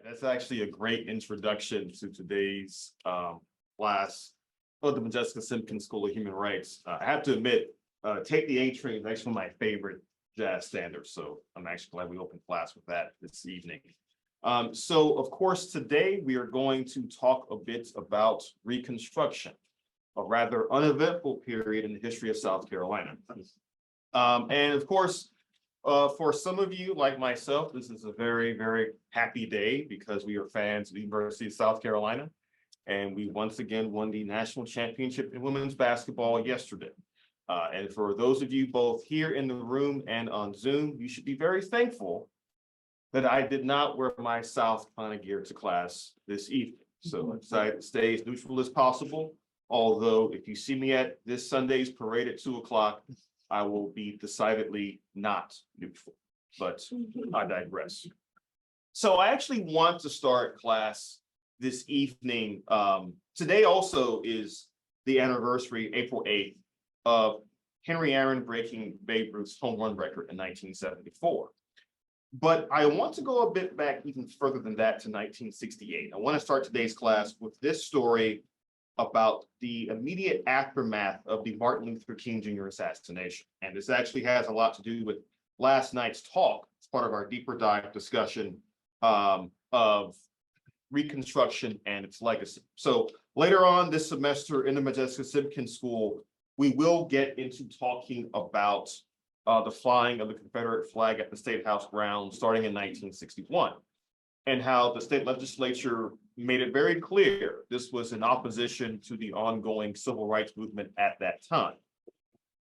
That's actually a great introduction to today's class of the Modjeska Simkins School of Human Rights. I have to admit, Take the A Train is actually one of my favorite jazz standards. So I'm actually glad we opened class with that this evening. So of course, today we are going to talk a bit about Reconstruction, a rather uneventful period in the history of South Carolina. And of course, for some of you, like myself, this is a very, very happy day because we are fans of the University of South Carolina. And we once again won the national championship in women's basketball yesterday. And for those of you both here in the room and on Zoom, you should be very thankful that I did not wear my South Carolina gear to class this evening. So I decided to stay as neutral as possible. Although if you see me at this Sunday's parade at 2 o'clock, I will be decidedly not neutral, but I digress. So I actually want to start class this evening. Today also is the anniversary, April 8th, of Henry Aaron breaking Babe Ruth's home run record in 1974. But I want to go a bit back even further than that to 1968. I want to start today's class with this story about the immediate aftermath of the Martin Luther King Jr. assassination. And this actually has a lot to do with last night's talk. It's part of our deeper dive discussion of Reconstruction and its legacy. So later on this semester in the Modjeska Simkins School, we will get into talking about the flying of the Confederate flag at the State House grounds starting in 1961, and how the state legislature made it very clear this was in opposition to the ongoing civil rights movement at that time.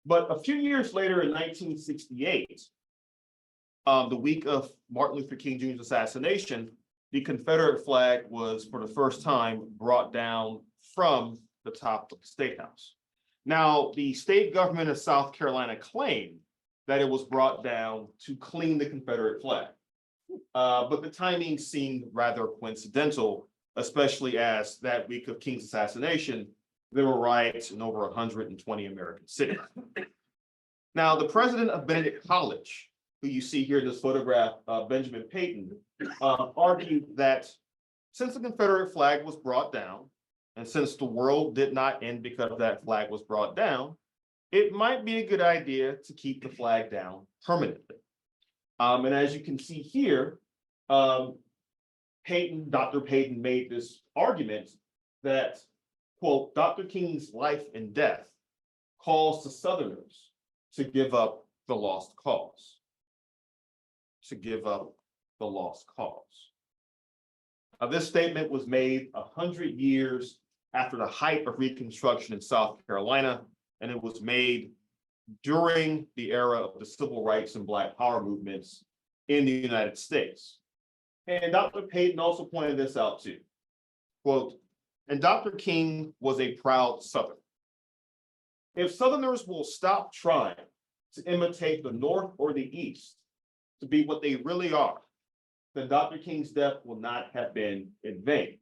But a few years later in 1968, the week of Martin Luther King Jr.'s assassination, the Confederate flag was for the first time brought down from the top of the State House. Now, the state government of South Carolina claimed that it was brought down to clean the Confederate flag. But the timing seemed rather coincidental, especially as that week of King's assassination, there were riots in over 120 American cities. Now, the president of Benedict College, who you see here in this photograph, Benjamin Peyton, argued that since the Confederate flag was brought down, and since the world did not end because that flag was brought down, it might be a good idea to keep the flag down permanently. And as you can see here, Dr. Peyton made this argument that, quote, Dr. King's life and death calls to Southerners to give up the lost cause. To give up the lost cause. Now, this statement was made 100 years after the height of Reconstruction in South Carolina, and it was made during the era of the civil rights and Black power movements in the United States. And Dr. Peyton also pointed this out too. Quote, and Dr. King was a proud Southerner. If Southerners will stop trying to imitate the North or the East to be what they really are, then Dr. King's death will not have been in vain.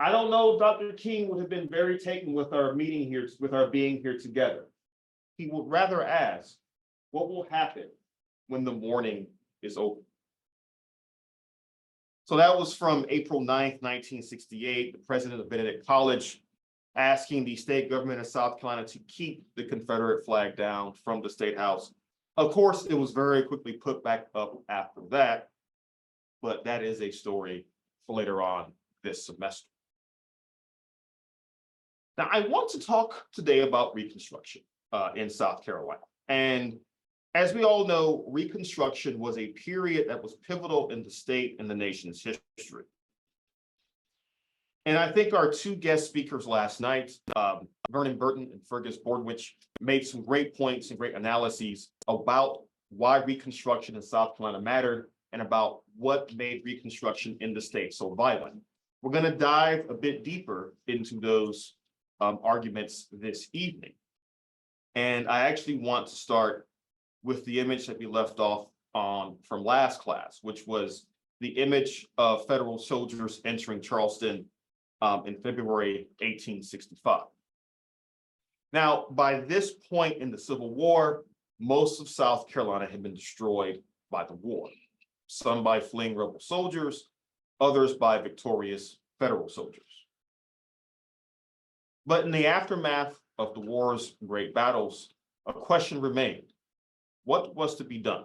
I don't know if Dr. King would have been very taken with our meeting here, with our being here together. He would rather ask, what will happen when the morning is over? So that was from April 9th, 1968, the president of Benedict College asking the state government of South Carolina to keep the Confederate flag down from the State House. Of course, it was very quickly put back up after that, but that is a story for later on this semester. Now, I want to talk today about Reconstruction in South Carolina. And as we all know, Reconstruction was a period that was pivotal in the state and the nation's history. And I think our two guest speakers last night, Vernon Burton and Fergus Bordwich, made some great points and great analyses about why Reconstruction in South Carolina mattered and about what made Reconstruction in the state so violent. We're going to dive a bit deeper into those arguments this evening. And I actually want to start with the image that we left off on from last class, which was the image of federal soldiers entering Charleston in February 1865. Now, by this point in the Civil War, most of South Carolina had been destroyed by the war, some by fleeing rebel soldiers, others by victorious federal soldiers. But in the aftermath of the war's great battles, a question remained: what was to be done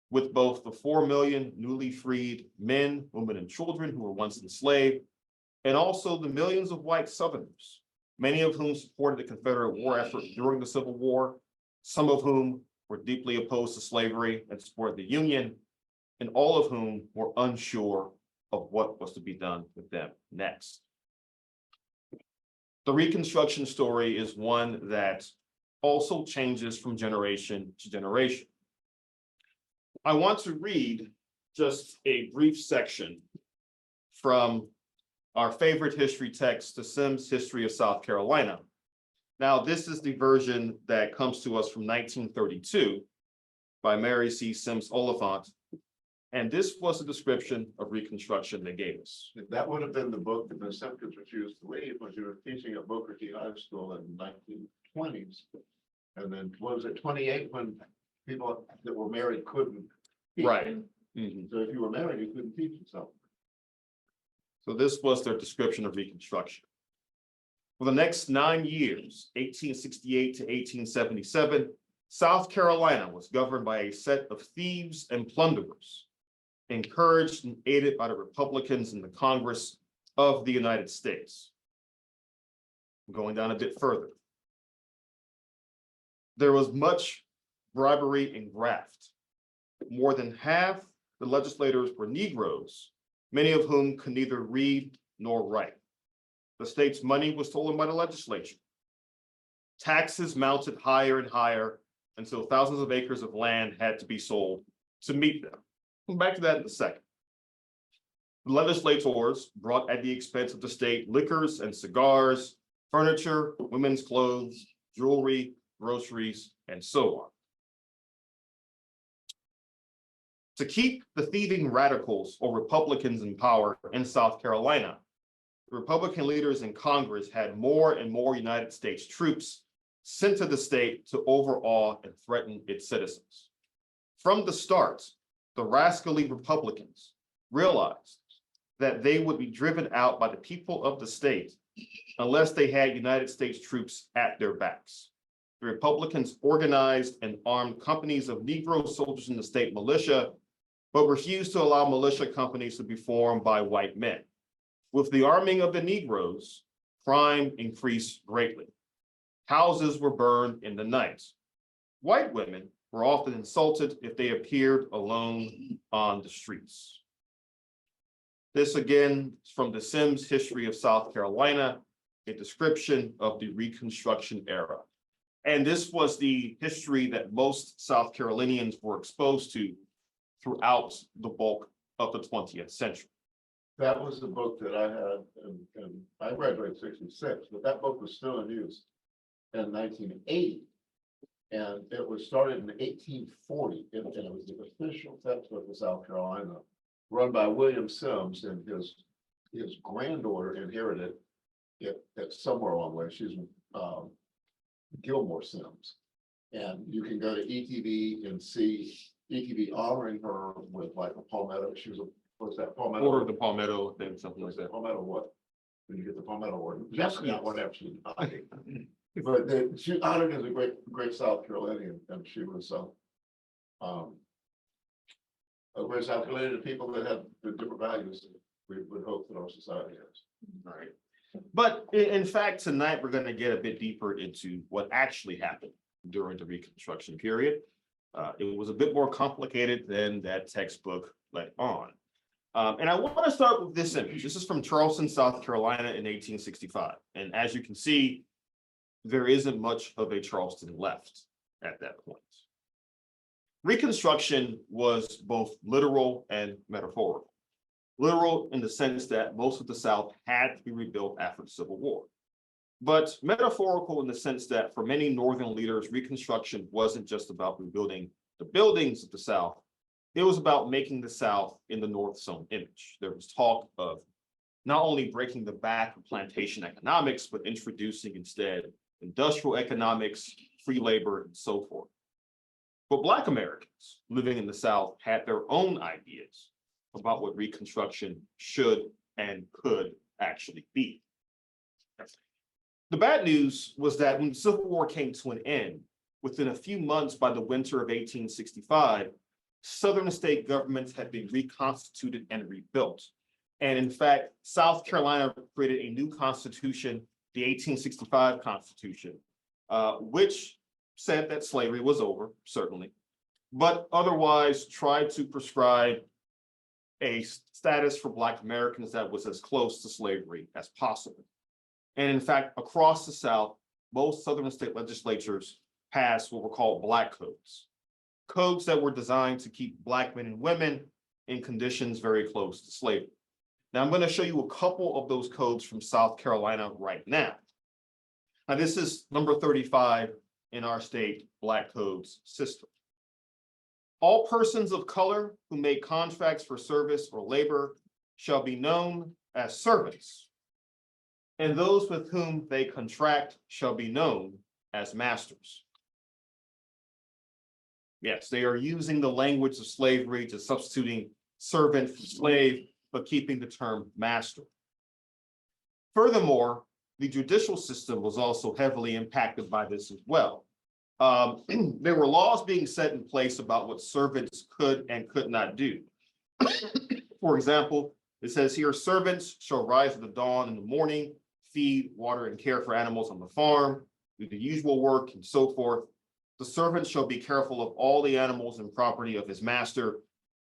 with both the 4 million newly freed men, women, and children who were once enslaved, and also the millions of white Southerners, many of whom supported the Confederate war effort during the Civil War, some of whom were deeply opposed to slavery and supported the Union, and all of whom were unsure of what was to be done with them next. The Reconstruction story is one that also changes from generation to generation. I want to read just a brief section from our favorite history text, the Sims History of South Carolina. Now, this is the version that comes to us from 1932 by Mary C. Sims Oliphant. And this was the description of Reconstruction they gave us. That would have been the book that Ms. Simkins refused to leave when she was teaching at Booker T High School in the 1920s. And then what was it, 28, when people that were married couldn't teach. Right. So if you were married, you couldn't teach yourself. So this was their description of Reconstruction. For the next 9 years, 1868 to 1877, South Carolina was governed by a set of thieves and plunderers, encouraged and aided by the Republicans in the Congress of the United States. Going down a bit further, there was much bribery and graft. More than half the legislators were Negroes, many of whom could neither read nor write. The state's money was stolen by the legislature. Taxes mounted higher and higher until thousands of acres of land had to be sold to meet them. Come back to that in a second. The legislators brought at the expense of the state liquors and cigars, furniture, women's clothes, jewelry, groceries, and so on. To keep the thieving radicals or Republicans in power in South Carolina, the Republican leaders in Congress had more and more United States troops sent to the state to overawe and threaten its citizens. From the start, the rascally Republicans realized that they would be driven out by the people of the state unless they had United States troops at their backs. The Republicans organized and armed companies of Negro soldiers in the state militia, but refused to allow militia companies to be formed by white men. With the arming of the Negroes, crime increased greatly. Houses were burned in the night. White women were often insulted if they appeared alone on the streets. This again is from the Sims History of South Carolina, a description of the Reconstruction era. And this was the history that most South Carolinians were exposed to throughout the bulk of the 20th century. That was the book that I had, and I graduated in '66, but that book was still in use in 1980. And it was started in 1840, and it was the official textbook of South Carolina, run by William Sims, and his granddaughter inherited it somewhere along the way. She's Gilmore Sims. And you can go to ETV and see ETV honoring her with like a palmetto. She was what's that, palmetto? Order of the Palmetto, then something like that. Palmetto what? When you get the palmetto award. Jessica got one after she died. But she honored as a great South Carolinian, and she was a great South Carolinian people that have the different values that we would hope that our society has. All right. But in fact, tonight we're going to get a bit deeper into what actually happened during the Reconstruction period. It was a bit more complicated than that textbook let on. And I want to start with this image. This is from Charleston, South Carolina in 1865. And as you can see, there isn't much of a Charleston left at that point. Reconstruction was both literal and metaphorical. Literal in the sense that most of the South had to be rebuilt after the Civil War. But metaphorical in the sense that for many Northern leaders, Reconstruction wasn't just about rebuilding the buildings of the South. It was about making the South in the North's own image. There was talk of not only breaking the back of plantation economics, but introducing instead industrial economics, free labor, and so forth. But Black Americans living in the South had their own ideas about what Reconstruction should and could actually be. The bad news was that when the Civil War came to an end, within a few months by the winter of 1865, Southern state governments had been reconstituted and rebuilt. And in fact, South Carolina created a new constitution, the 1865 Constitution, which said that slavery was over, certainly, but otherwise tried to prescribe a status for Black Americans that was as close to slavery as possible. And in fact, across the South, most Southern state legislatures passed what were called Black codes. Codes that were designed to keep Black men and women in conditions very close to slavery. Now, I'm going to show you a couple of those codes from South Carolina right now. Now, this is number 35 in our state Black codes system. All persons of color who make contracts for service or labor shall be known as servants, and those with whom they contract shall be known as masters. Yes, they are using the language of slavery to substituting servant for slave, but keeping the term master. Furthermore, the judicial system was also heavily impacted by this as well. There were laws being set in place about what servants could and could not do. For example, it says here, servants shall rise at the dawn in the morning, feed, water, and care for animals on the farm, do the usual work, and so forth. The servant shall be careful of all the animals and property of his master,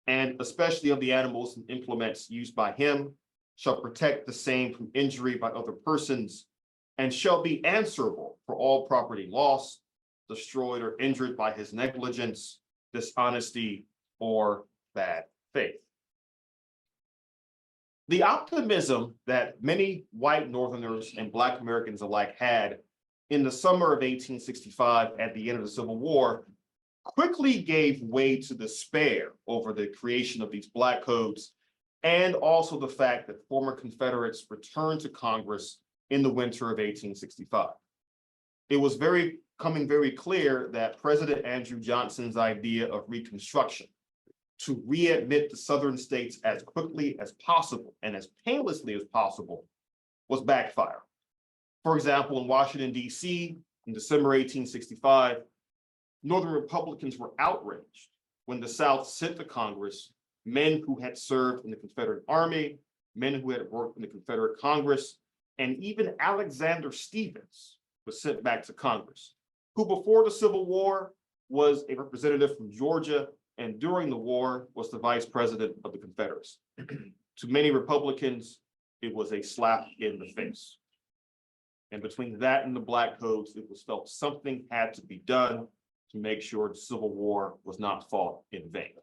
and especially of the animals and implements used by him, shall protect the same from injury by other persons, and shall be answerable for all property lost, destroyed, or injured by his negligence, dishonesty, or bad faith. The optimism that many white Northerners and Black Americans alike had in the summer of 1865 at the end of the Civil War quickly gave way to despair over the creation of these Black codes, and also the fact that former Confederates returned to Congress in the winter of 1865. It was becoming very clear that President Andrew Johnson's idea of Reconstruction, to readmit the Southern states as quickly as possible and as painlessly as possible, was backfiring. For example, in Washington, D.C., in December 1865, Northern Republicans were outraged when the South sent to Congress men who had served in the Confederate Army, men who had worked in the Confederate Congress, and even Alexander Stephens was sent back to Congress, who before the Civil War was a representative from Georgia, and during the war was the vice president of the Confederacy. To many Republicans, it was a slap in the face. And between that and the Black codes, it was felt something had to be done to make sure the Civil War was not fought in vain.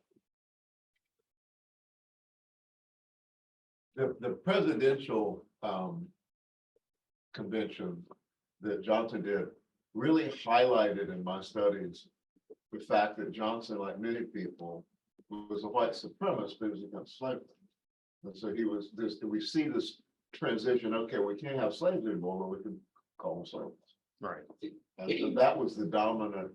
The presidential convention that Johnson did really highlighted in my studies the fact that Johnson, like many people, was a white supremacist, but he was against slavery. And so he was this, we see this transition, okay, we can't have slaves anymore, but we can call them slaves. Right. And so that was the dominant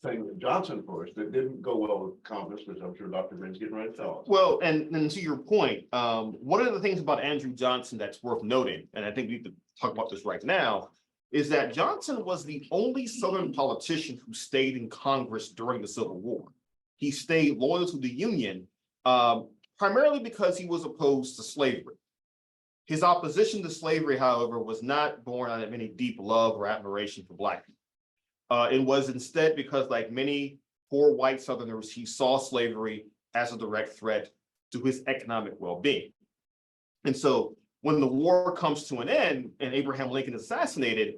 thing that Johnson pushed that didn't go well with Congress, which I'm sure Dr. Green's getting ready to tell us. Well, and to your point, one of the things about Andrew Johnson that's worth noting, and I think we need to talk about this right now, is that Johnson was the only Southern politician who stayed in Congress during the Civil War. He stayed loyal to the Union, primarily because he was opposed to slavery. His opposition to slavery, however, was not born out of any deep love or admiration for Black people. It was instead because, like many poor white Southerners, he saw slavery as a direct threat to his economic well-being. And so when the war comes to an end and Abraham Lincoln is assassinated,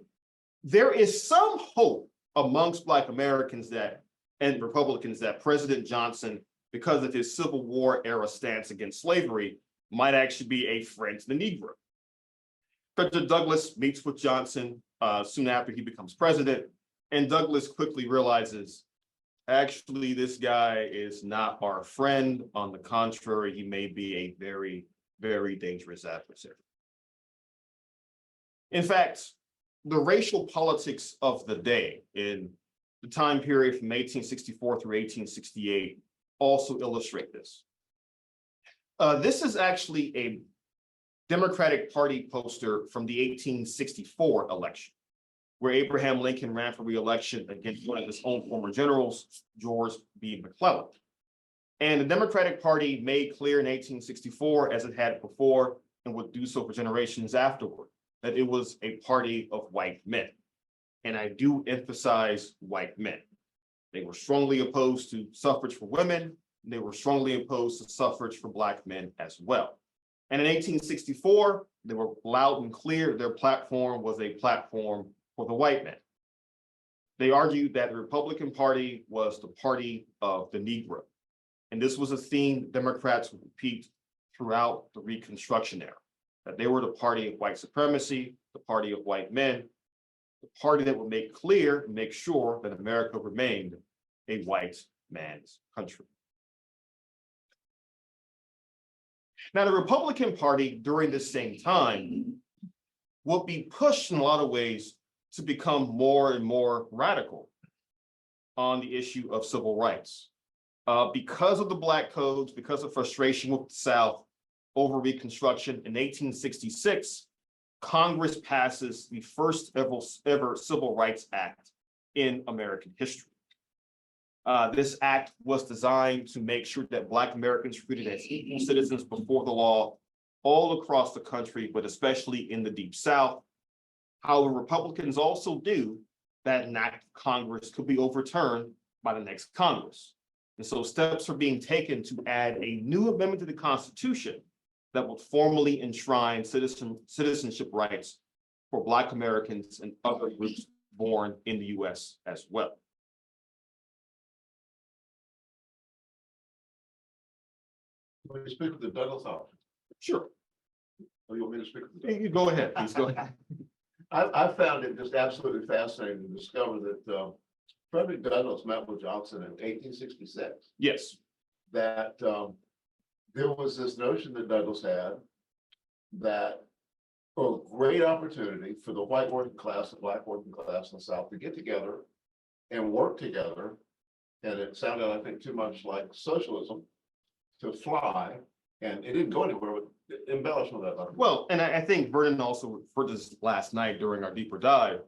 there is some hope amongst Black Americans and Republicans that President Johnson, because of his Civil War era stance against slavery, might actually be a friend to the Negro. Frederick Douglass meets with Johnson soon after he becomes president, and Douglass quickly realizes, actually, this guy is not our friend. On the contrary, he may be a very, very dangerous adversary. In fact, the racial politics of the day in the time period from 1864 through 1868 also illustrate this. This is actually a Democratic Party poster from the 1864 election, where Abraham Lincoln ran for re-election against one of his own former generals, George B. McClellan. And the Democratic Party made clear in 1864, as it had before, and would do so for generations afterward, that it was a party of white men. And I do emphasize white men. They were strongly opposed to suffrage for women. They were strongly opposed to suffrage for Black men as well. And in 1864, they were loud and clear. Their platform was a platform for the white men. They argued that the Republican Party was the party of the Negro. And this was a theme Democrats would repeat throughout the Reconstruction era, that they were the party of white supremacy, the party of white men, the party that would make clear and make sure that America remained a white man's country. Now, the Republican Party during this same time will be pushed in a lot of ways to become more and more radical on the issue of civil rights. Because of the Black codes, because of frustration with the South over Reconstruction in 1866, Congress passes the first ever Civil Rights Act in American history. This act was designed to make sure that Black Americans were treated as equal citizens before the law all across the country, but especially in the Deep South. However, Republicans also knew that an act of Congress could be overturned by the next Congress. And so steps are being taken to add a new amendment to the Constitution that would formally enshrine citizenship rights for Black Americans and other groups born in the US as well. When you speak of the Douglas option, Sure, or you want me to speak? Of the you go ahead, please go ahead. I found it just absolutely fascinating to discover that Frederick Douglass met with Johnson in 1866. Yes, That there was this notion that Douglass had that a great opportunity for the white working class, the Black working class in the South to get together and work together. And it sounded, I think, too much like socialism to fly, and it didn't go anywhere with embellishment of that. well, and I think Vernon also referred to this last night during our deeper dive.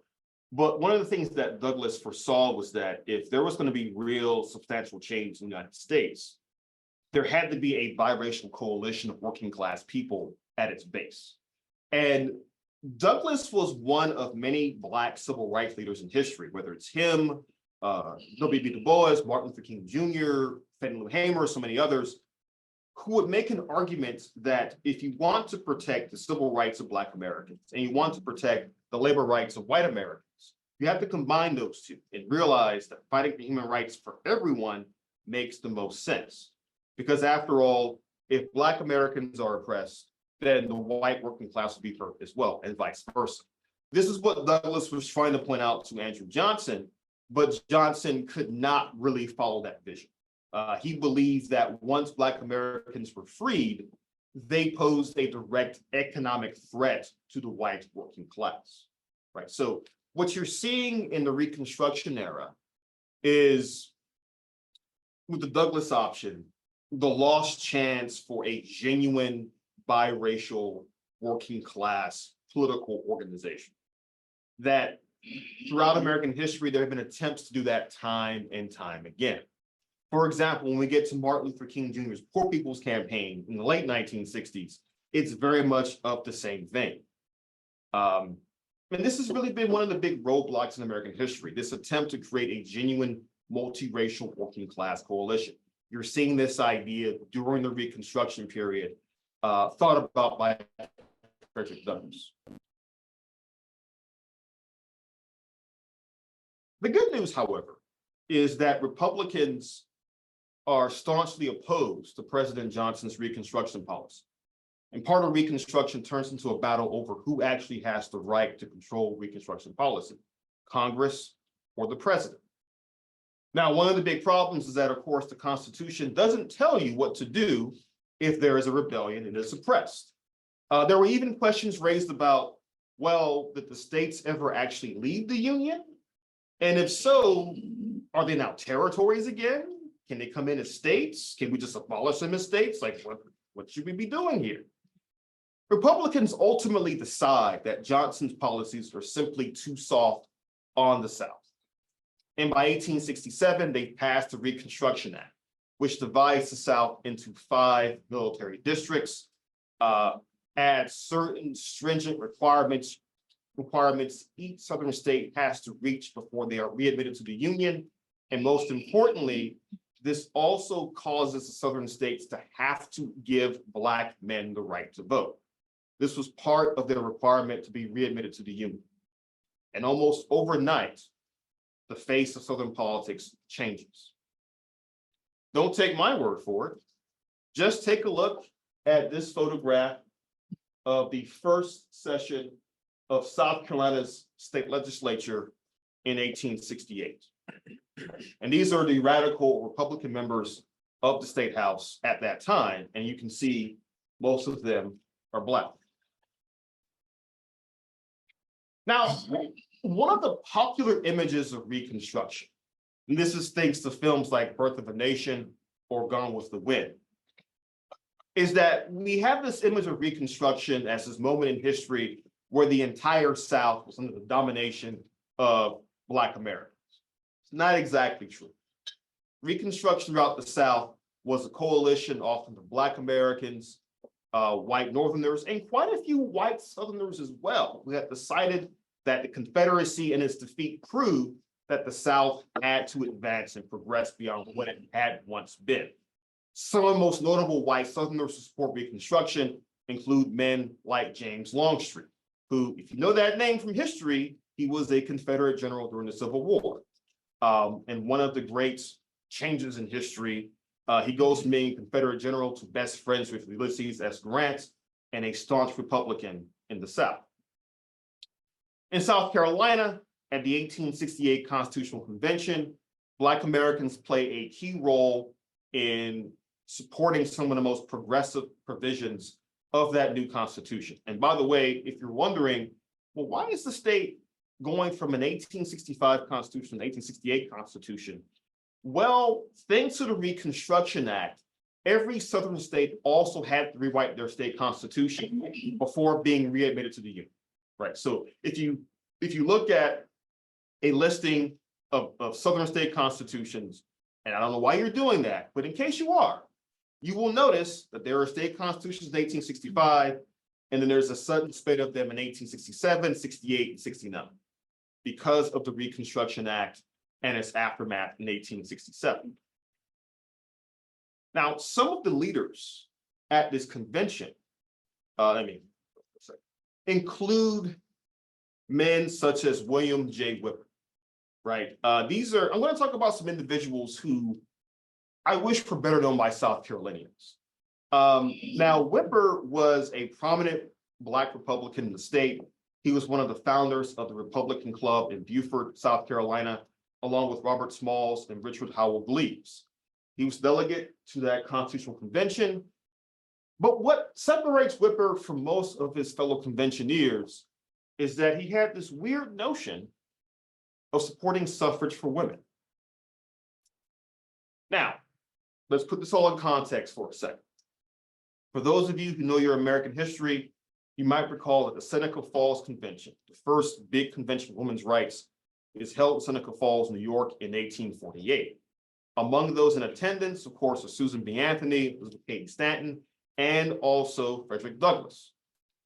But one of the things that Douglass foresaw was that if there was going to be real substantial change in the United States, there had to be a biracial coalition of working class people at its base. And Douglass was one of many Black civil rights leaders in history, whether it's him, W.B. Du Bois, Martin Luther King Jr., Fannie Lou Hamer, so many others, who would make an argument that if you want to protect the civil rights of Black Americans and you want to protect the labor rights of white Americans, you have to combine those two and realize that fighting for human rights for everyone makes the most sense. Because after all, if Black Americans are oppressed, then the white working class will be hurt as well, and vice versa. This is what Douglass was trying to point out to Andrew Johnson, but Johnson could not really follow that vision. He believed that once Black Americans were freed, they posed a direct economic threat to the white working class, right? So what you're seeing in the Reconstruction era is, with the Douglass option, the lost chance for a genuine biracial working class political organization. That throughout American history, there have been attempts to do that time and time again. For example, when we get to Martin Luther King Jr.'s Poor People's Campaign in the late 1960s, it's very much of the same vein. And this has really been one of the big roadblocks in American history, this attempt to create a genuine multiracial working class coalition. You're seeing this idea during the Reconstruction period, thought about by Frederick Douglass. The good news, however, is that Republicans are staunchly opposed to President Johnson's Reconstruction policy. And part of Reconstruction turns into a battle over who actually has the right to control Reconstruction policy, Congress or the president. Now, one of the big problems is that, of course, the Constitution doesn't tell you what to do if there is a rebellion and it's suppressed. There were even questions raised about, well, did the states ever actually leave the Union? And if so, are they now territories again? Can they come in as states? Can we just abolish them as states? Like, what should we be doing here? Republicans ultimately decide that Johnson's policies are simply too soft on the South. And by 1867, they passed the Reconstruction Act, which divides the South into 5 military districts, adds certain stringent requirements each Southern state has to reach before they are readmitted to the Union. And most importantly, this also causes the Southern states to have to give Black men the right to vote. This was part of their requirement to be readmitted to the Union. And almost overnight, the face of Southern politics changes. Don't take my word for it. Just take a look at this photograph of the first session of South Carolina's state legislature in 1868. And these are the radical Republican members of the state house at that time. And you can see most of them are Black. Now, one of the popular images of Reconstruction, and this is thanks to films like Birth of a Nation or Gone with the Wind, is that we have this image of Reconstruction as this moment in history where the entire South was under the domination of Black Americans. It's not exactly true. Reconstruction throughout the South was a coalition often of Black Americans, white Northerners, and quite a few white Southerners as well, who had decided that the Confederacy and its defeat proved that the South had to advance and progress beyond what it had once been. Some of the most notable white Southerners to support Reconstruction include men like James Longstreet, who, if you know that name from history, he was a Confederate general during the Civil War. And one of the great changes in history, he goes from being Confederate general to best friends with Ulysses S. Grant and a staunch Republican in the South. In South Carolina, at the 1868 Constitutional Convention, Black Americans play a key role in supporting some of the most progressive provisions of that new Constitution. And by the way, if you're wondering, well, why is the state going from an 1865 Constitution to an 1868 Constitution? Well, thanks to the Reconstruction Act, every Southern state also had to rewrite their state constitution before being readmitted to the Union, right? So if you look at a listing of Southern state constitutions, and I don't know why you're doing that, but in case you are, you will notice that there are state constitutions in 1865, and then there's a sudden split of them in 1867, 68, and 69, because of the Reconstruction Act and its aftermath in 1867. Now, some of the leaders at this convention, include men such as William J. Whipper, right? I'm going to talk about some individuals who I wish were better known by South Carolinians. Now, Whipper was a prominent Black Republican in the state. He was one of the founders of the Republican Club in Beaufort, South Carolina, along with Robert Smalls and Richard Howell Gleaves. He was delegate to that Constitutional Convention. But what separates Whipper from most of his fellow conventioneers is that he had this weird notion of supporting suffrage for women. Now, let's put this all in context for a second. For those of you who know your American history, you might recall that the Seneca Falls Convention, the first big convention for women's rights, is held in Seneca Falls, New York in 1848. Among those in attendance, of course, are Susan B. Anthony, Elizabeth Cady Stanton, and also Frederick Douglass.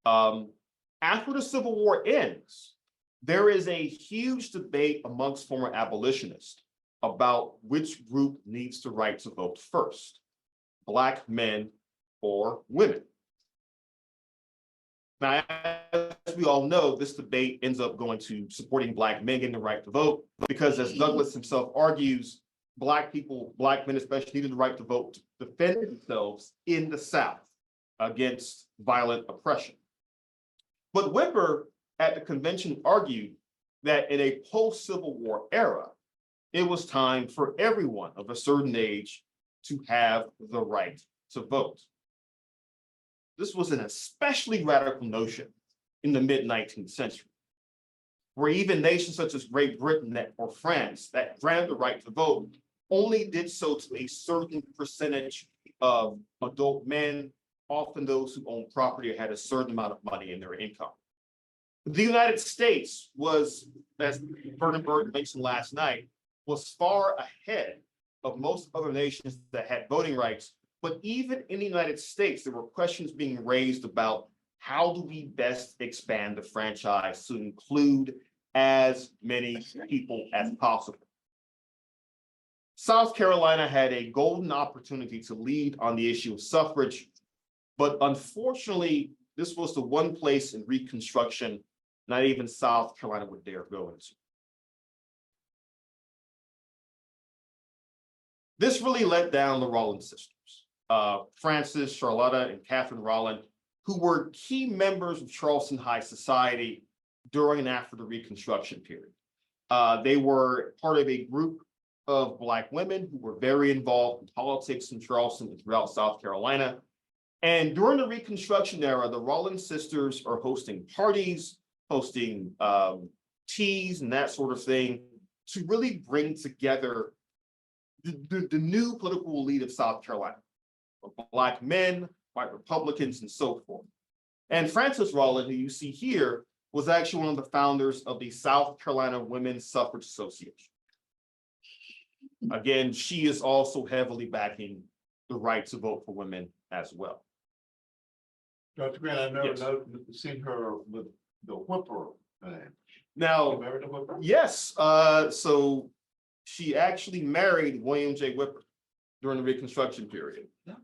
After the Civil War ends, there is a huge debate amongst former abolitionists about which group needs the right to vote first, Black men or women. Now, as we all know, this debate ends up going to supporting Black men getting the right to vote, because as Douglass himself argues, Black people, Black men especially, needed the right to vote to defend themselves in the South against violent oppression. But Whipper at the convention argued that in a post-Civil War era, it was time for everyone of a certain age to have the right to vote. This was an especially radical notion in the mid-19th century, where even nations such as Great Britain or France that granted the right to vote only did so to a certain percentage of adult men often those who owned property had a certain amount of money in their income. The United States was, as Bernard mentioned last night, was far ahead of most other nations that had voting rights. But even in the United States, there were questions being raised about how do we best expand the franchise to include as many people as possible. South Carolina had a golden opportunity to lead on the issue of suffrage, but unfortunately, this was the one place in Reconstruction not even South Carolina would dare go into. This really let down the Rollins sisters, Frances, Charlotta, and Catherine Rollin, who were key members of Charleston high society during and after the Reconstruction period. They were part of a group of Black women who were very involved in politics in Charleston and throughout South Carolina. And during the Reconstruction era, the Rollins sisters are hosting parties, hosting teas and that sort of thing to really bring together the new political elite of South Carolina, Black men, white Republicans, and so forth. And Frances Rollin, who you see here, was actually one of the founders of the South Carolina Women's Suffrage Association. Again, she is also heavily backing the right to vote for women as well. Dr. Grant, I've never Yes. seen her with the Whipper name. Now, Married to Whipper? yes, so she actually married William J. Whipper during the Reconstruction period. Yeah.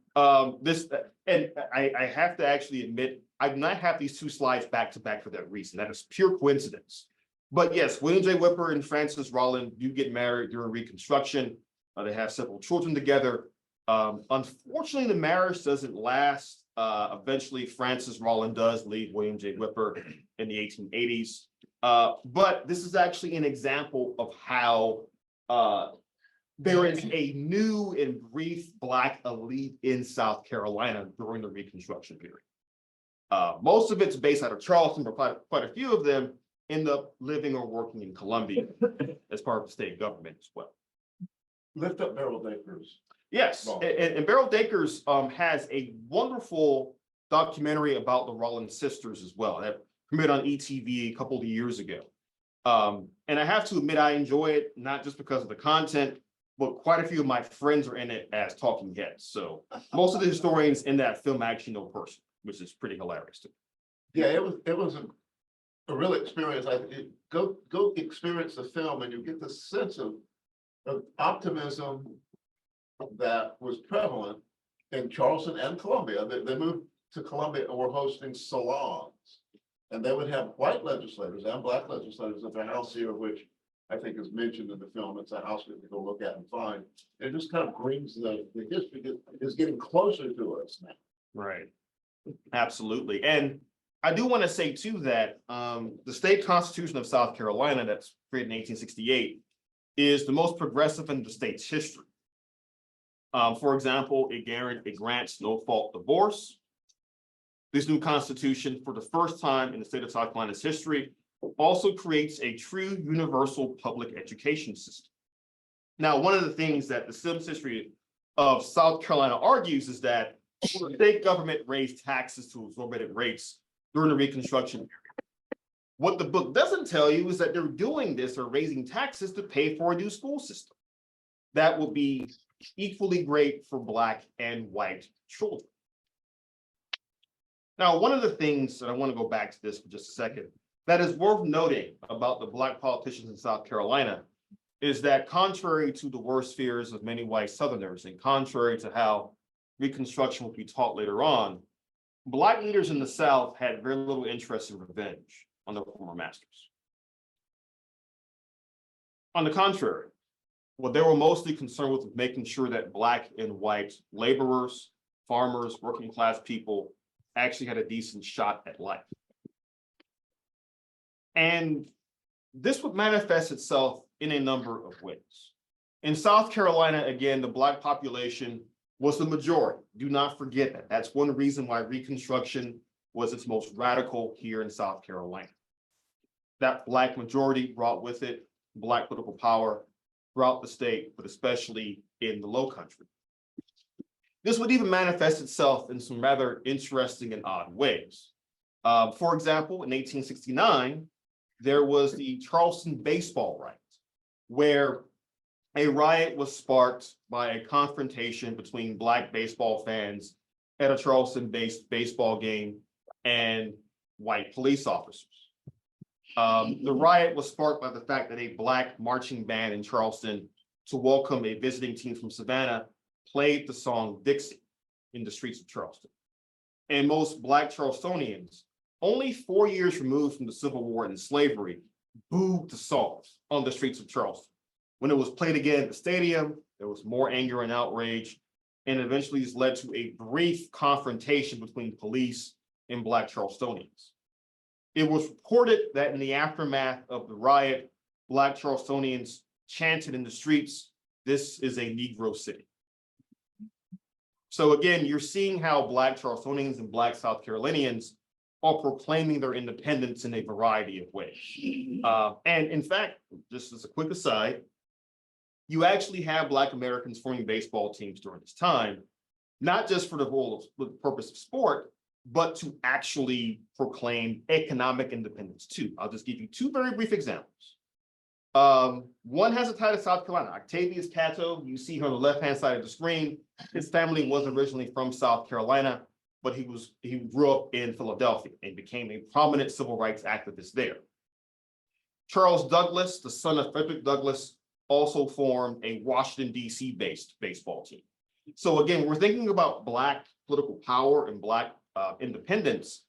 And I have to actually admit, I do not have these two slides back to back for that reason. That is pure coincidence. But yes, William J. Whipper and Frances Rollin do get married during Reconstruction. They have several children together. Unfortunately, the marriage doesn't last. Eventually, Frances Rollin does leave William J. Whipper in the 1880s. But this is actually an example of how there is a new and brief Black elite in South Carolina during the Reconstruction period. Most of it's based out of Charleston, but quite a few of them end up living or working in Columbia as part of the state government as well. Lift up Beryl Dakers. Yes, and Beryl Dakers has a wonderful documentary about the Rollins sisters as well that premiered on ETV a couple of years ago. And I have to admit, I enjoy it, not just because of the content, but quite a few of my friends are in it as talking heads. So most of the historians in that film I actually know personally, which is pretty hilarious to me. Yeah, it was a real experience. Go experience the film and you get the sense of optimism that was prevalent in Charleston and Columbia. They moved to Columbia and were hosting salons. And they would have white legislators and Black legislators at their house here, which I think is mentioned in the film. It's a house that you go look at and find. It just kind of brings the history is getting closer to us now. Right. Absolutely. And I do want to say too that the state constitution of South Carolina that's created in 1868 is the most progressive in the state's history. For example, it grants no-fault divorce. This new constitution, for the first time in the state of South Carolina's history, also creates a true universal public education system. Now, one of the things that the Sims history of South Carolina argues is that the state government raised taxes to exorbitant rates during the Reconstruction period. What the book doesn't tell you is that they're doing this or raising taxes to pay for a new school system that will be equally great for Black and white children. Now, one of the things, and I want to go back to this for just a second, that is worth noting about the Black politicians in South Carolina is that contrary to the worst fears of many white Southerners and contrary to how Reconstruction will be taught later on, Black leaders in the South had very little interest in revenge on their former masters. On the contrary, what they were mostly concerned with was making sure that Black and white laborers, farmers, working class people actually had a decent shot at life. And this would manifest itself in a number of ways. In South Carolina, again, the Black population was the majority. Do not forget that. That's one reason why Reconstruction was its most radical here in South Carolina. That Black majority brought with it Black political power throughout the state, but especially in the Low Country. This would even manifest itself in some rather interesting and odd ways. For example, in 1869, there was the Charleston baseball riot, where a riot was sparked by a confrontation between Black baseball fans at a Charleston-based baseball game and white police officers. The riot was sparked by the fact that a Black marching band in Charleston to welcome a visiting team from Savannah played the song Dixie in the streets of Charleston. And most Black Charlestonians, only 4 years removed from the Civil War and slavery, booed the songs on the streets of Charleston. When it was played again at the stadium, there was more anger and outrage, and eventually this led to a brief confrontation between police and Black Charlestonians. It was reported that in the aftermath of the riot, Black Charlestonians chanted in the streets, "This is a Negro city." So again, you're seeing how Black Charlestonians and Black South Carolinians are proclaiming their independence in a variety of ways. And in fact, just as a quick aside, you actually have Black Americans forming baseball teams during this time, not just for the purpose of sport, but to actually proclaim economic independence too. I'll just give you two very brief examples. One has a tie to South Carolina. Octavius Cato, you see here on the left-hand side of the screen. His family was originally from South Carolina, but he grew up in Philadelphia and became a prominent civil rights activist there. Charles Douglas, the son of Frederick Douglass, also formed a Washington, D.C. based baseball team. So again, we're thinking about Black political power and Black independence.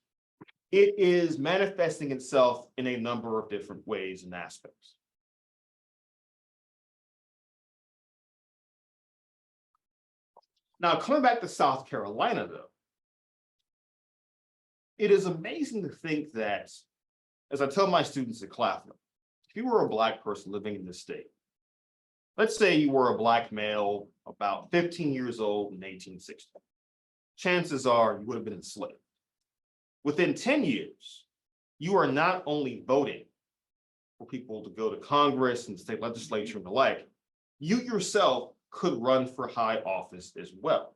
It is manifesting itself in a number of different ways and aspects. Now, coming back to South Carolina, though, it is amazing to think that, as I tell my students at Claflin, if you were a Black person living in this state, let's say you were a Black male about 15 years old in 1860, chances are you would have been enslaved. Within 10 years, you are not only voting for people to go to Congress and state legislature and the like, you yourself could run for high office as well.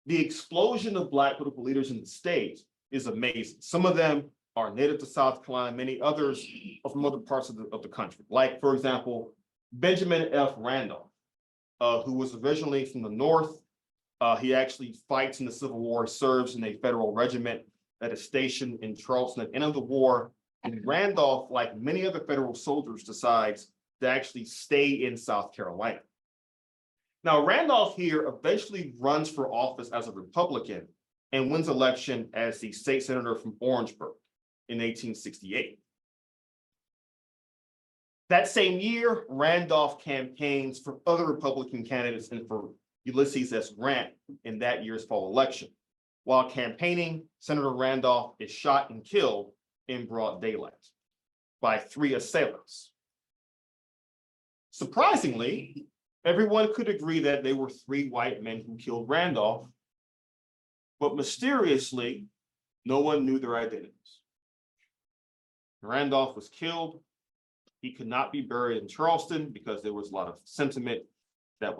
The explosion of Black political leaders in the state is amazing. Some of them are native to South Carolina, many others are from other parts of the country. Like, for example, Benjamin F. Randolph, who was originally from the North. He actually fights in the Civil War, serves in a federal regiment that is stationed in Charleston at the end of the war. And Randolph, like many other federal soldiers, decides to actually stay in South Carolina. Now, Randolph here eventually runs for office as a Republican and wins election as the state senator from Orangeburg in 1868. That same year, Randolph campaigns for other Republican candidates and for Ulysses S. Grant in that year's fall election. While campaigning, Senator Randolph is shot and killed in broad daylight by 3 assailants. Surprisingly, everyone could agree that they were 3 white men who killed Randolph, but mysteriously, no one knew their identities. Randolph was killed. He could not be buried in Charleston because there was a lot of sentiment that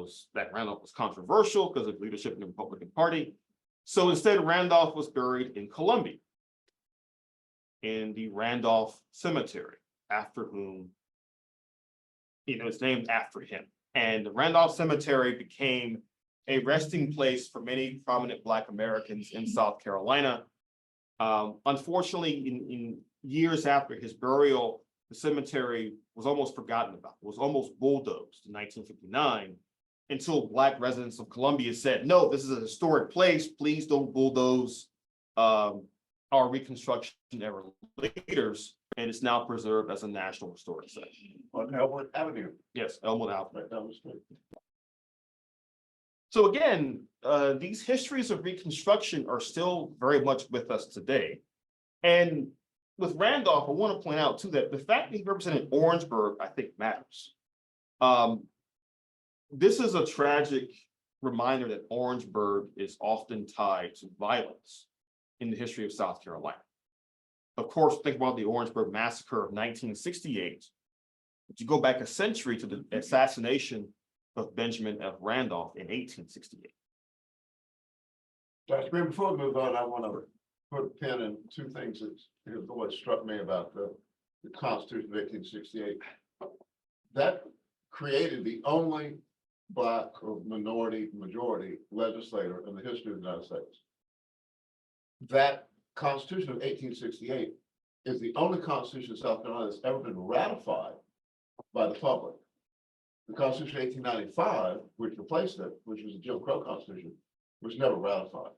Randolph was controversial because of leadership in the Republican Party. So instead, Randolph was buried in Columbia in the Randolph Cemetery, after whom, it's named after him. And the Randolph Cemetery became a resting place for many prominent Black Americans in South Carolina. Unfortunately, in years after his burial, the cemetery was almost forgotten about. It was almost bulldozed in 1959 until Black residents of Columbia said, no, this is a historic place. Please don't bulldoze our Reconstruction era leaders. And it's now preserved as a National Historic Site. On Elmwood Avenue. Yes, Elmwood Avenue. Right down the street. So again, these histories of Reconstruction are still very much with us today. And with Randolph, I want to point out too that the fact that he represented Orangeburg, I think, matters. This is a tragic reminder that Orangeburg is often tied to violence in the history of South Carolina. Of course, think about the Orangeburg Massacre of 1968. But you go back a century to the assassination of Benjamin F. Randolph in 1868. Dr. Green, before we move on, I want to put a pin in two things that have always struck me about the Constitution of 1868. That created the only Black or minority majority legislator in the history of the United States. That Constitution of 1868 is the only constitution in South Carolina that's ever been ratified by the public. The Constitution of 1895, which replaced it, which was a Jim Crow Constitution, was never ratified.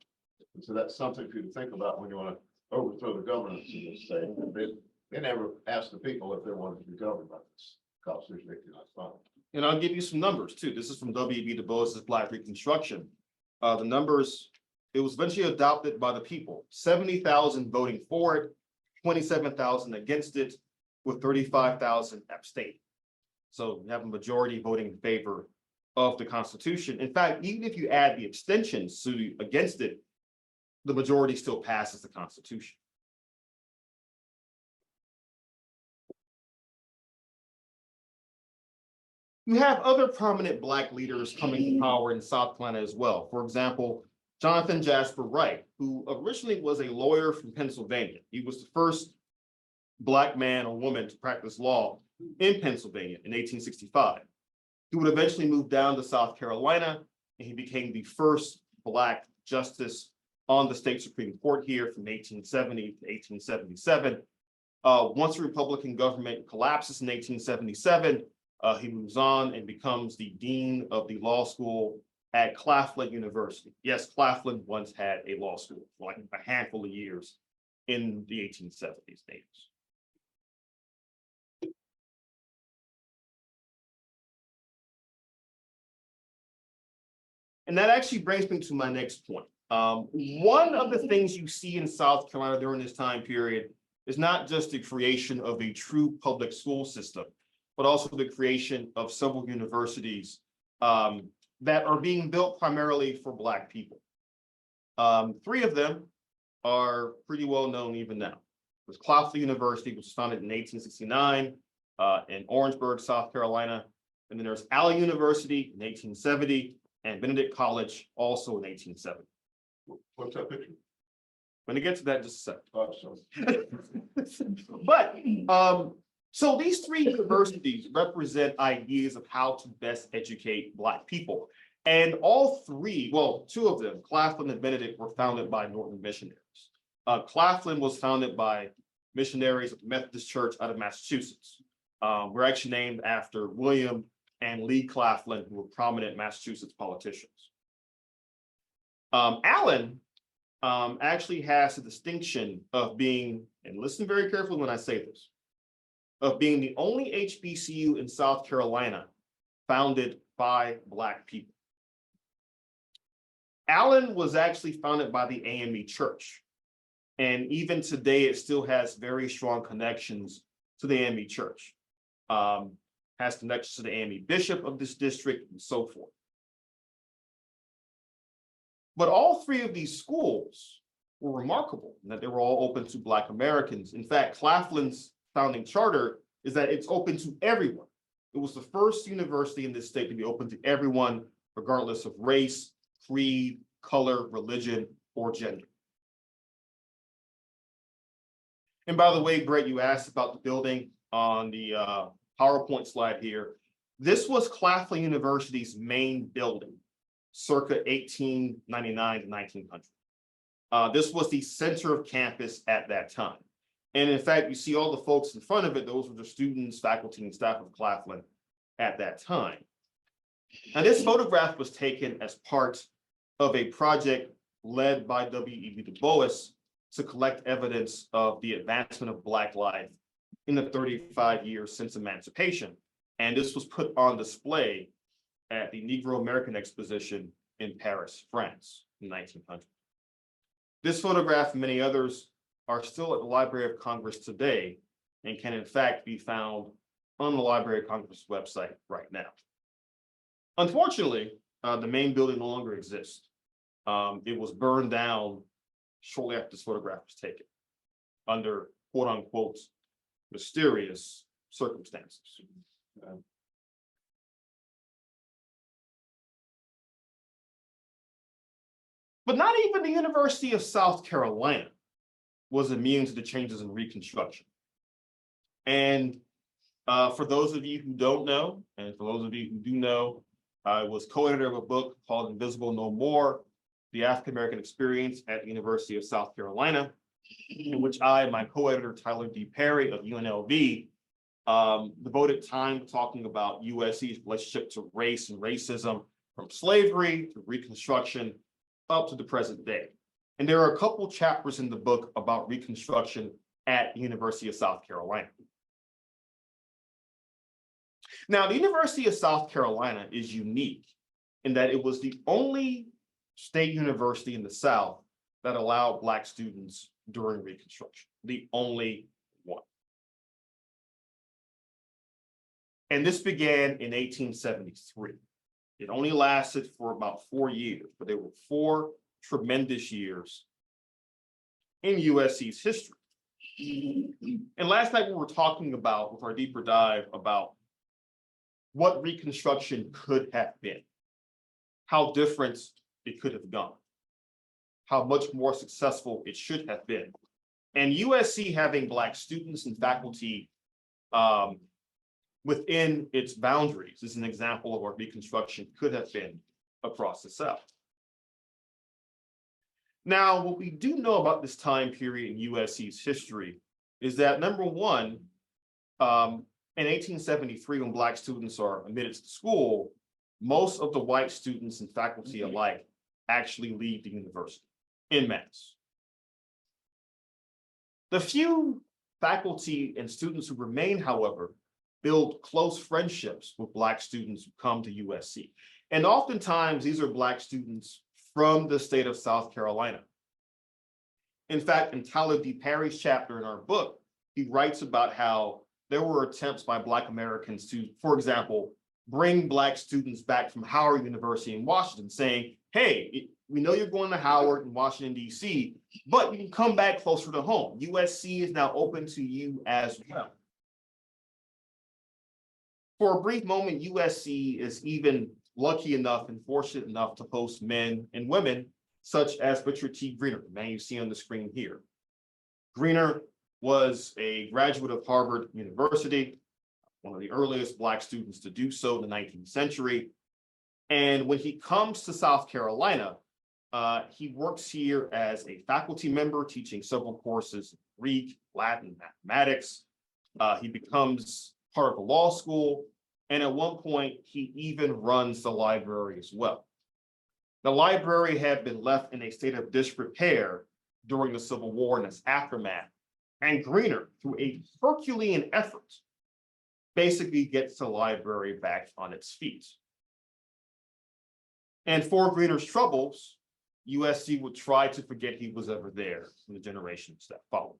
And so that's something for you to think about when you want to overthrow the governance in this state. They never asked the people if they wanted to be governed by this Constitution of 1895. And I'll give you some numbers too. This is from W.B. Du Bois's Black Reconstruction. The numbers, it was eventually adopted by the people. 70,000 voting for it, 27,000 against it, with 35,000 abstaining. So you have a majority voting in favor of the Constitution. In fact, even if you add the abstentions against it, the majority still passes the Constitution. You have other prominent Black leaders coming to power in South Carolina as well. For example, Jonathan Jasper Wright, who originally was a lawyer from Pennsylvania. He was the first Black man or woman to practice law in Pennsylvania in 1865. He would eventually move down to South Carolina, and he became the first Black justice on the state Supreme Court here from 1870 to 1877. Once the Republican government collapses in 1877, he moves on and becomes the dean of the law school at Claflin University. Yes, Claflin once had a law school for like a handful of years in the 1870s. And that actually brings me to my next point. One of the things you see in South Carolina during this time period is not just the creation of a true public school system, but also the creation of several universities that are being built primarily for Black people. 3 of them are pretty well known even now. There's Claflin University, which was founded in 1869 in Orangeburg, South Carolina. And then there's Allen University in 1870 and Benedict College also in 1870. What's that picture? When it gets to that, in just a second. Oh, sorry. But so these 3 universities represent ideas of how to best educate Black people. And all 3, well, 2 of them, Claflin and Benedict, were founded by Northern missionaries. Claflin was founded by missionaries of the Methodist Church out of Massachusetts. We're actually named after William and Lee Claflin, who were prominent Massachusetts politicians. Allen actually has the distinction of being, and listen very carefully when I say this, of being the only HBCU in South Carolina founded by Black people. Allen was actually founded by the AME Church. And even today, it still has very strong connections to the AME Church. Has connections to the AME Bishop of this district and so forth. But all 3 of these schools were remarkable in that they were all open to Black Americans. In fact, Claflin's founding charter is that it's open to everyone. It was the first university in this state to be open to everyone, regardless of race, creed, color, religion, or gender. And by the way, Brett, you asked about the building on the PowerPoint slide here. This was Claflin University's main building, circa 1899 to 1900. This was the center of campus at that time. And in fact, you see all the folks in front of it, those were the students, faculty, and staff of Claflin at that time. Now, this photograph was taken as part of a project led by W.E.B. Du Bois to collect evidence of the advancement of Black life in the 35 years since emancipation. And this was put on display at the Negro American Exposition in Paris, France in 1900. This photograph and many others are still at the Library of Congress today and can in fact be found on the Library of Congress website right now. Unfortunately, the main building no longer exists. It was burned down shortly after this photograph was taken under quote unquote mysterious circumstances. But not even the University of South Carolina was immune to the changes in Reconstruction. And for those of you who don't know, and for those of you who do know, I was co-editor of a book called Invisible No More, The African American Experience at the University of South Carolina, in which I and my co-editor, Tyler D. Perry of UNLV, devoted time talking about USC's relationship to race and racism from slavery to Reconstruction up to the present day. And there are a couple chapters in the book about Reconstruction at the University of South Carolina. Now, the University of South Carolina is unique in that it was the only state university in the South that allowed Black students during Reconstruction, the only one. And this began in 1873. It only lasted for about 4 years, but there were 4 tremendous years in USC's history. And last night we were talking about, with our deeper dive, about what Reconstruction could have been, how different it could have gone, how much more successful it should have been. And USC having Black students and faculty within its boundaries is an example of what Reconstruction could have been across the South. Now, what we do know about this time period in USC's history is that, number one, in 1873, when Black students are admitted to school, most of the white students and faculty alike actually leave the university en masse. The few faculty and students who remain, however, build close friendships with Black students who come to USC. And oftentimes, these are Black students from the state of South Carolina. In fact, in Tyler D. Perry's chapter in our book, he writes about how there were attempts by Black Americans to, for example, bring Black students back from Howard University in Washington, saying, hey, we know you're going to Howard in Washington, D.C., but you can come back closer to home. USC is now open to you as well. For a brief moment, USC is even lucky enough and fortunate enough to host men and women such as Richard T. Greener, the man you see on the screen here. Greener was a graduate of Harvard University, one of the earliest Black students to do so in the 19th century. And when he comes to South Carolina, he works here as a faculty member, teaching several courses in Greek, Latin, mathematics. He becomes part of the law school. And at one point, he even runs the library as well. The library had been left in a state of disrepair during the Civil War and its aftermath. And Greener, through a Herculean effort, basically gets the library back on its feet. And for Greener's troubles, USC would try to forget he was ever there in the generations that followed.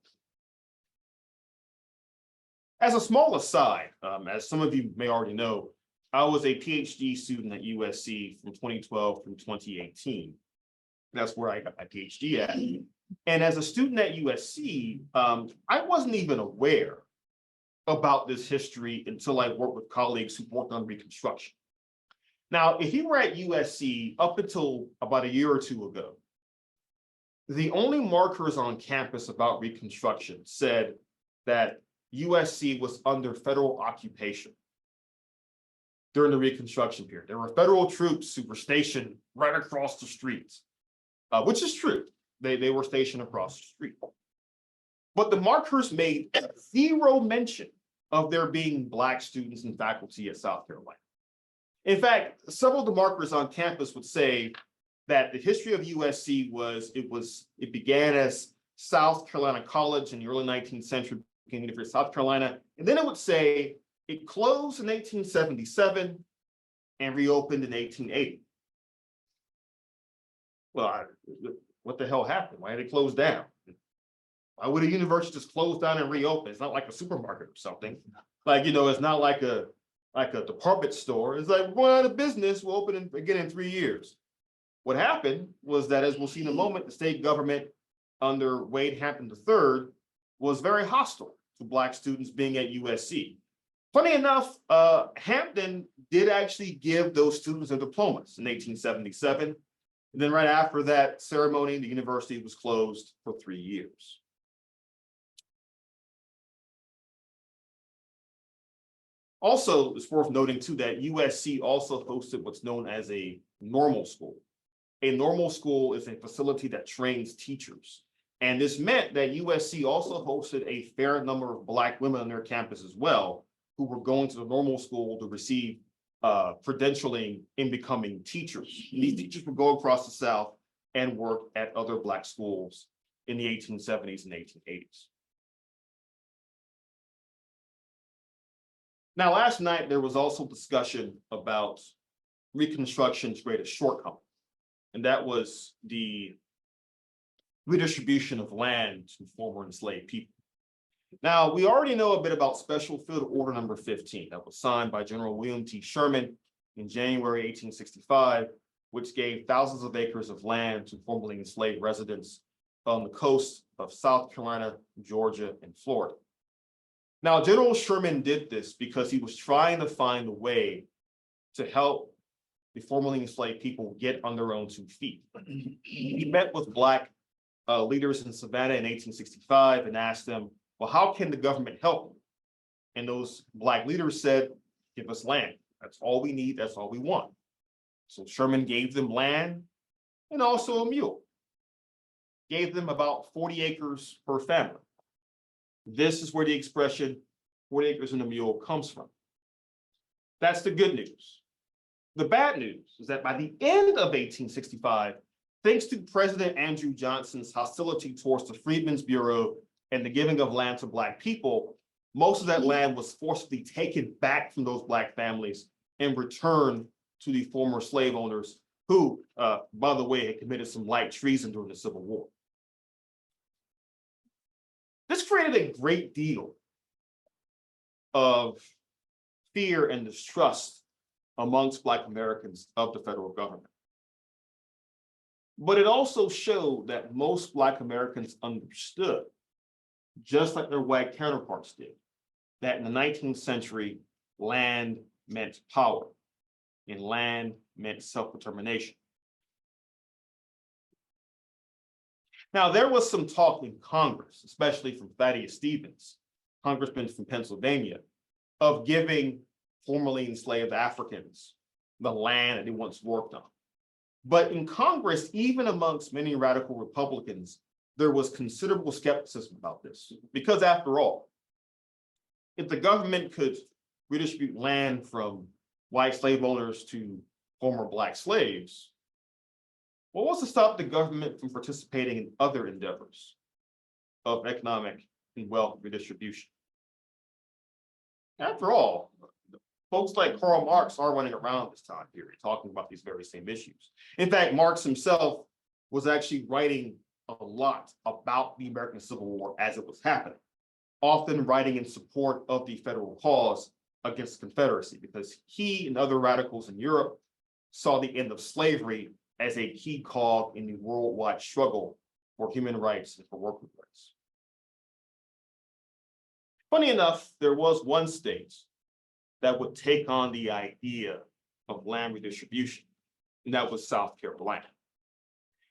As a small aside, as some of you may already know, I was a PhD student at USC from 2012 through 2018. That's where I got my PhD at. And as a student at USC, I wasn't even aware about this history until I worked with colleagues who worked on Reconstruction. Now, if you were at USC up until about a year or two ago, the only markers on campus about Reconstruction said that USC was under federal occupation during the Reconstruction period. There were federal troops who were stationed right across the streets, which is true. They were stationed across the street. But the markers made zero mention of there being Black students and faculty at South Carolina. In fact, several of the markers on campus would say that the history of USC it began as South Carolina College in the early 19th century, became the University of South Carolina. And then it would say it closed in 1877 and reopened in 1880. Well, what the hell happened? Why did it close down? Why would a university just close down and reopen? It's not like a supermarket or something. Like, it's not like a department store. It's like, we're going out of business, we'll open again in 3 years. What happened was that, as we'll see in a moment, the state government under Wade Hampton III was very hostile to Black students being at USC. Funny enough, Hampton did actually give those students their diplomas in 1877, And then right after that ceremony, the university was closed for 3 years. Also, it's worth noting too that USC also hosted what's known as a normal school. A normal school is a facility that trains teachers. And this meant that USC also hosted a fair number of Black women on their campus as well, who were going to the normal school to receive credentialing in becoming teachers. And these teachers would go across the South and work at other Black schools in the 1870s and 1880s. Now, last night, there was also discussion about Reconstruction's greatest shortcoming, and that was the redistribution of land to former enslaved people. Now, we already know a bit about Special Field Order number 15 that was signed by General William T. Sherman in January 1865, which gave thousands of acres of land to formerly enslaved residents on the coast of South Carolina, Georgia, and Florida. Now, General Sherman did this because he was trying to find a way to help the formerly enslaved people get on their own 2 feet. He met with Black leaders in Savannah in 1865 and asked them, well, how can the government help you? And those Black leaders said, give us land. That's all we need. That's all we want. So Sherman gave them land and also a mule. Gave them about 40 acres per family. This is where the expression 40 acres and a mule comes from. That's the good news. The bad news is that by the end of 1865, thanks to President Andrew Johnson's hostility towards the Freedmen's Bureau and the giving of land to Black people, most of that land was forcibly taken back from those Black families and returned to the former slave owners who, by the way, had committed some light treason during the Civil War. This created a great deal of fear and distrust amongst Black Americans of the federal government. But it also showed that most Black Americans understood, just like their white counterparts did, that in the 19th century, land meant power, and land meant self-determination. Now, there was some talk in Congress, especially from Thaddeus Stevens, congressman from Pennsylvania, of giving formerly enslaved Africans the land that they once worked on. But in Congress, even amongst many radical Republicans, there was considerable skepticism about this. Because after all, if the government could redistribute land from white slave owners to former Black slaves, what was to stop the government from participating in other endeavors of economic and wealth redistribution? After all, folks like Karl Marx are running around this time period talking about these very same issues. In fact, Marx himself was actually writing a lot about the American Civil War as it was happening, often writing in support of the federal cause against the Confederacy, because he and other radicals in Europe saw the end of slavery as a key cog in the worldwide struggle for human rights and for workers' rights. Funny enough, there was one state that would take on the idea of land redistribution, and that was South Carolina.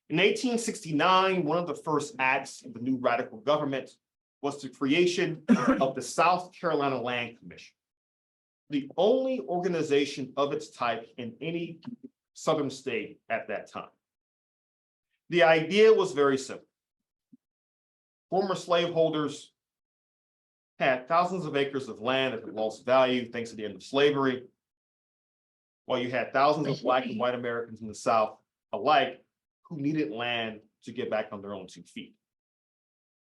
In 1869, one of the first acts of the new radical government was the creation of the South Carolina Land Commission, the only organization of its type in any Southern state at that time. The idea was very simple. Former slaveholders had thousands of acres of land that had lost value thanks to the end of slavery, while you had thousands of Black and white Americans in the South alike who needed land to get back on their own 2 feet.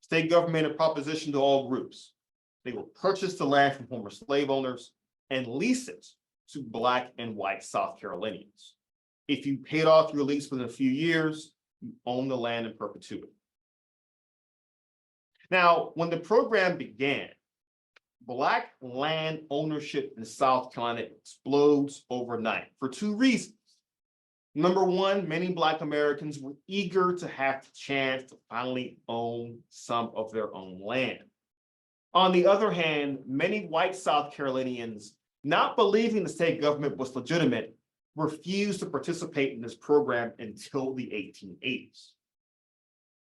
State government made a proposition to all groups. They would purchase the land from former slave owners and lease it to Black and white South Carolinians. If you paid off your lease within a few years, you own the land in perpetuity. Now, when the program began, Black land ownership in South Carolina explodes overnight for 2 reasons. Number one, many Black Americans were eager to have the chance to finally own some of their own land. On the other hand, many white South Carolinians, not believing the state government was legitimate, refused to participate in this program until the 1880s.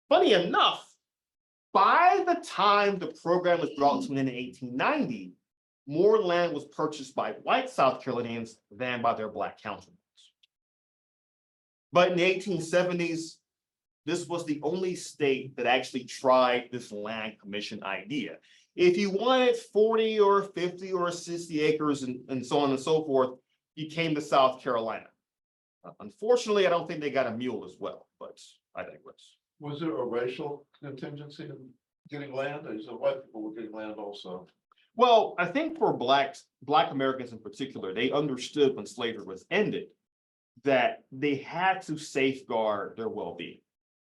Funny enough, by the time the program was brought to an end in 1890, more land was purchased by white South Carolinians than by their Black counterparts. But in the 1870s, this was the only state that actually tried this land commission idea. If you wanted 40 or 50 or 60 acres and so on and so forth, you came to South Carolina. Unfortunately, I don't think they got a mule as well, but I digress. Was there a racial contingency in getting land? Or so white people were getting land also? Well, I think for Black Americans in particular, they understood when slavery was ended that they had to safeguard their well-being,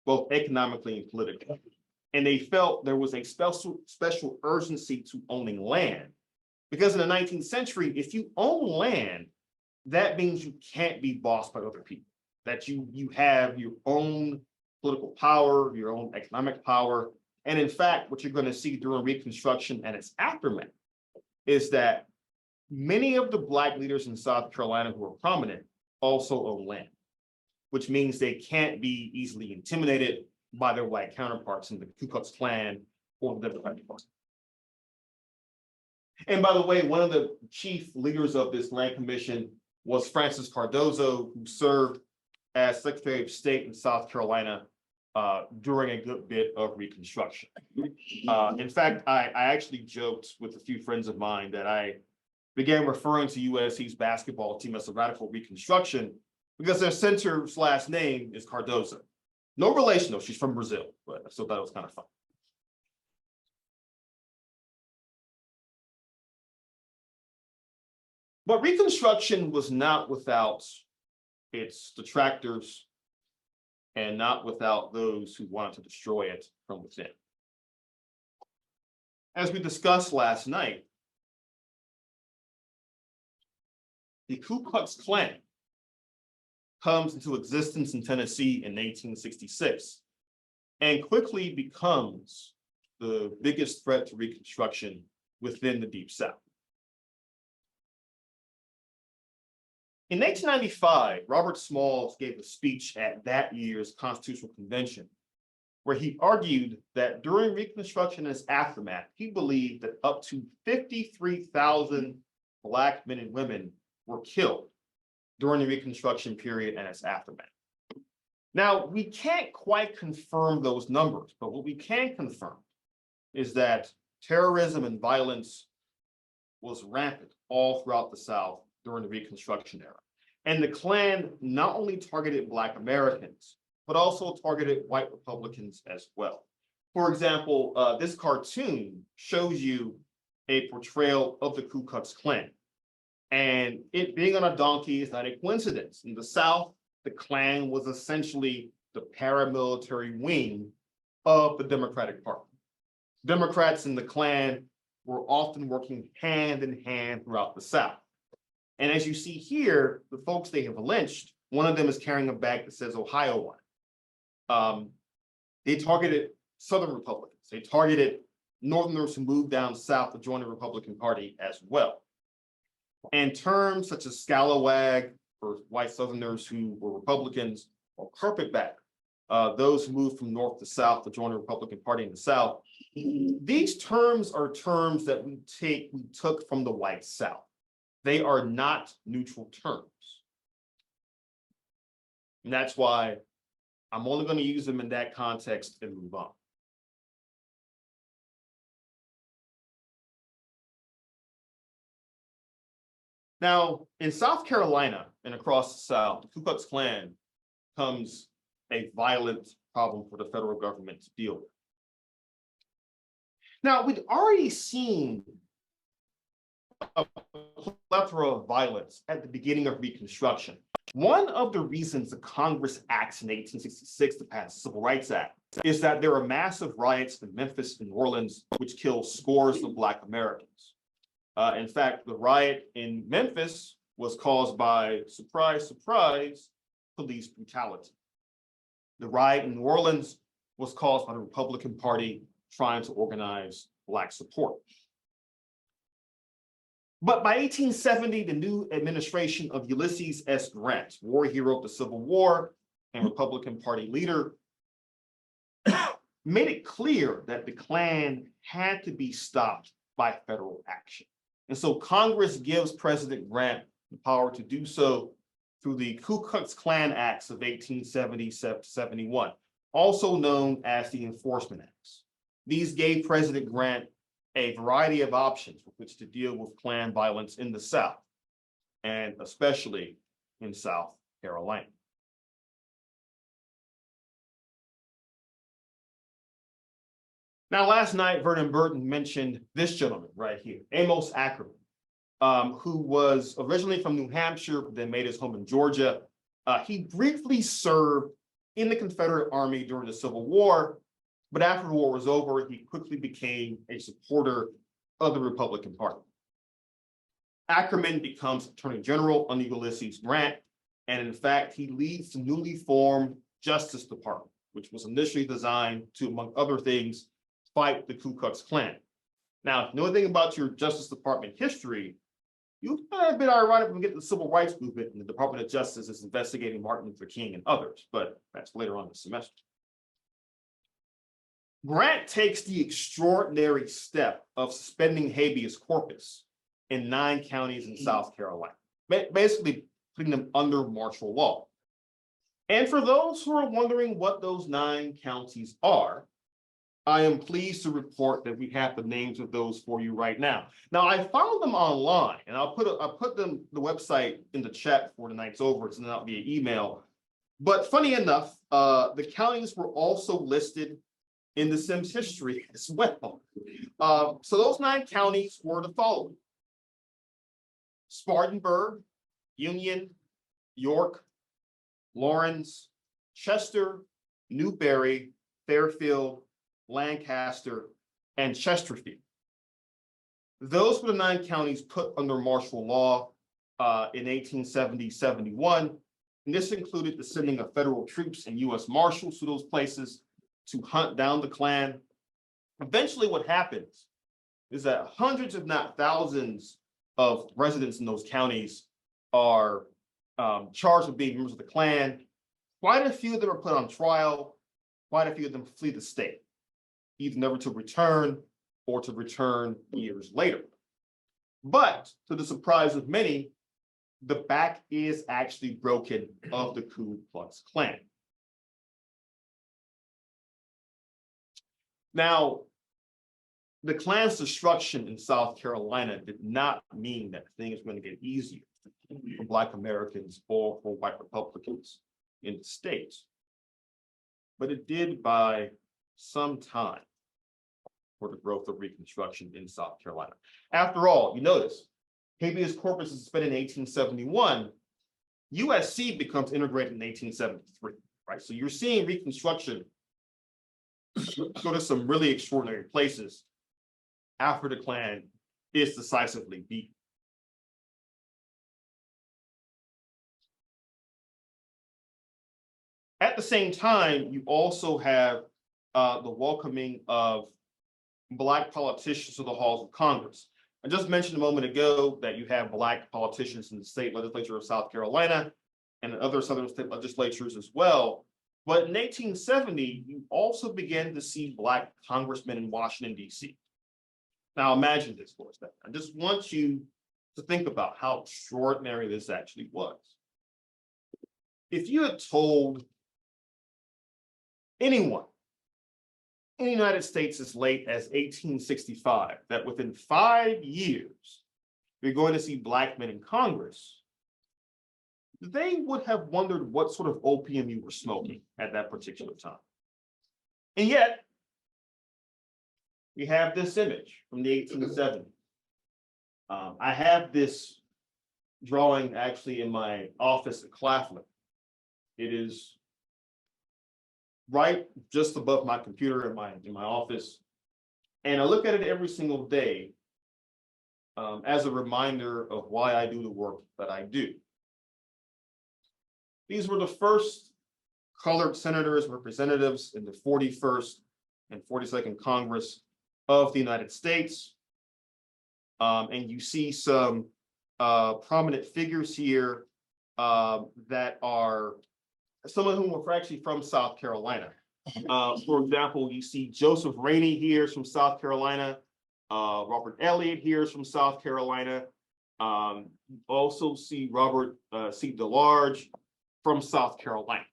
both economically and politically. And they felt there was a special urgency to owning land. Because in the 19th century, if you own land, that means you can't be bossed by other people, that you have your own political power, your own economic power. And in fact, what you're going to see during Reconstruction and its aftermath is that many of the Black leaders in South Carolina who are prominent also own land, which means they can't be easily intimidated by their white counterparts in the Ku Klux Klan or the Democratic Party. And by the way, one of the chief leaders of this land commission was Francis Cardozo, who served as Secretary of State in South Carolina during a good bit of Reconstruction. In fact, I actually joked with a few friends of mine that I began referring to USC's basketball team as a radical Reconstruction because their center's last name is Cardozo. No relation though, she's from Brazil, but I still thought it was kind of fun. But Reconstruction was not without its detractors and not without those who wanted to destroy it from within. As we discussed last night, the Ku Klux Klan comes into existence in Tennessee in 1866 and quickly becomes the biggest threat to Reconstruction within the Deep South. In 1895, Robert Smalls gave a speech at that year's Constitutional Convention, where he argued that during Reconstruction and its aftermath, he believed that up to 53,000 Black men and women were killed during the Reconstruction period and its aftermath. Now, we can't quite confirm those numbers, but what we can confirm is that terrorism and violence was rampant all throughout the South during the Reconstruction era. And the Klan not only targeted Black Americans, but also targeted white Republicans as well. For example, this cartoon shows you a portrayal of the Ku Klux Klan. And it being on a donkey is not a coincidence. In the South, the Klan was essentially the paramilitary wing of the Democratic Party. Democrats and the Klan were often working hand in hand throughout the South. And as you see here, the folks they have lynched, one of them is carrying a bag that says Ohio on. They targeted Southern Republicans. They targeted Northerners who moved down south to join the Republican Party as well. And terms such as scalawag for white Southerners who were Republicans, or carpetbagger, those who moved from north to south to join the Republican Party in the South. These terms are terms that we took from the white South. They are not neutral terms. And that's why I'm only going to use them in that context and move on. Now, in South Carolina and across the South, the Ku Klux Klan becomes a violent problem for the federal government to deal with. Now, we'd already seen a plethora of violence at the beginning of Reconstruction. One of the reasons the Congress acts in 1866 to pass the Civil Rights Act is that there are massive riots in Memphis and New Orleans, which kill scores of Black Americans. In fact, the riot in Memphis was caused by, surprise, surprise, police brutality. The riot in New Orleans was caused by the Republican Party trying to organize Black support. But by 1870, the new administration of Ulysses S. Grant, war hero of the Civil War and Republican Party leader, made it clear that the Klan had to be stopped by federal action. And so Congress gives President Grant the power to do so through the Ku Klux Klan Acts of 1870-71, also known as the Enforcement Acts. These gave President Grant a variety of options with which to deal with Klan violence in the South, and especially in South Carolina. Now, last night, Vernon Burton mentioned this gentleman right here, Amos Ackerman, who was originally from New Hampshire, but then made his home in Georgia. He briefly served in the Confederate Army during the Civil War, but after the war was over, he quickly became a supporter of the Republican Party. Ackerman becomes Attorney General under Ulysses Grant, and in fact, he leads the newly formed Justice Department, which was initially designed to, among other things, fight the Ku Klux Klan. Now, if you know anything about your Justice Department history, you might have been ironic when we get to the Civil Rights Movement and the Department of Justice is investigating Martin Luther King and others, but that's later on in the semester. Grant takes the extraordinary step of suspending habeas corpus in 9 counties in South Carolina, basically putting them under martial law. And for those who are wondering what those 9 counties are, I am pleased to report that we have the names of those for you right now. Now, I found them online, and I'll put the website in the chat before tonight's over. It's not via email. But funny enough, the counties were also listed in the Sims history as well. So those 9 counties were the following: Spartanburg, Union, York, Lawrence, Chester, Newberry, Fairfield, Lancaster, and Chesterfield. Those were the 9 counties put under martial law in 1870-71. And this included the sending of federal troops and U.S. Marshals to those places to hunt down the Klan. Eventually, what happens is that hundreds, if not thousands, of residents in those counties are charged with being members of the Klan. Quite a few of them are put on trial. Quite a few of them flee the state, either never to return or to return years later. But to the surprise of many, the back is actually broken of the Ku Klux Klan. Now, the Klan's destruction in South Carolina did not mean that things were going to get easier for Black Americans or for white Republicans in the states, but it did buy some time for the growth of Reconstruction in South Carolina. After all, you notice, habeas corpus is suspended in 1871. USC becomes integrated in 1873, right? So you're seeing Reconstruction go to some really extraordinary places after the Klan is decisively beat. At the same time, you also have the welcoming of Black politicians to the halls of Congress. I just mentioned a moment ago that you have Black politicians in the state legislature of South Carolina and other southern state legislatures as well. But in 1870, you also began to see Black congressmen in Washington, D.C. Now imagine this for a second. I just want you to think about how extraordinary this actually was. If you had told anyone in the United States as late as 1865 that within 5 years, you're going to see Black men in Congress, they would have wondered what sort of opium you were smoking at that particular time. And yet, we have this image from the 1870s. I have this drawing actually in my office at Claflin. It is right just above my computer in my office. And I look at it every single day as a reminder of why I do the work that I do. These were the first colored senators, representatives in the 41st and 42nd Congress of the United States. And you see some prominent figures here that are, some of whom are actually from South Carolina. For example, you see Joseph Rainey here is from South Carolina. Robert Elliott here is from South Carolina. You also see Robert C. DeLarge from South Carolina.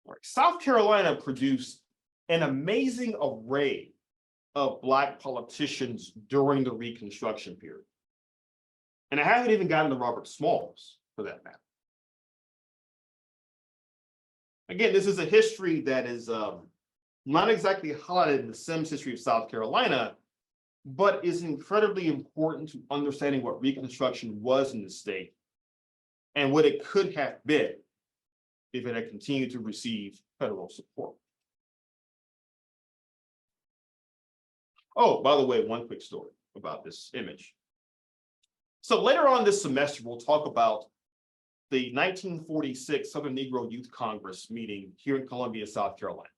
All right. South Carolina produced an amazing array of Black politicians during the Reconstruction period. And I haven't even gotten to Robert Smalls, for that matter. Again, this is a history that is not exactly highlighted in the Sims history of South Carolina, but is incredibly important to understanding what Reconstruction was in the state and what it could have been if it had continued to receive federal support. Oh, by the way, one quick story about this image. So later on this semester, we'll talk about the 1946 Southern Negro Youth Congress meeting here in Columbia, South Carolina,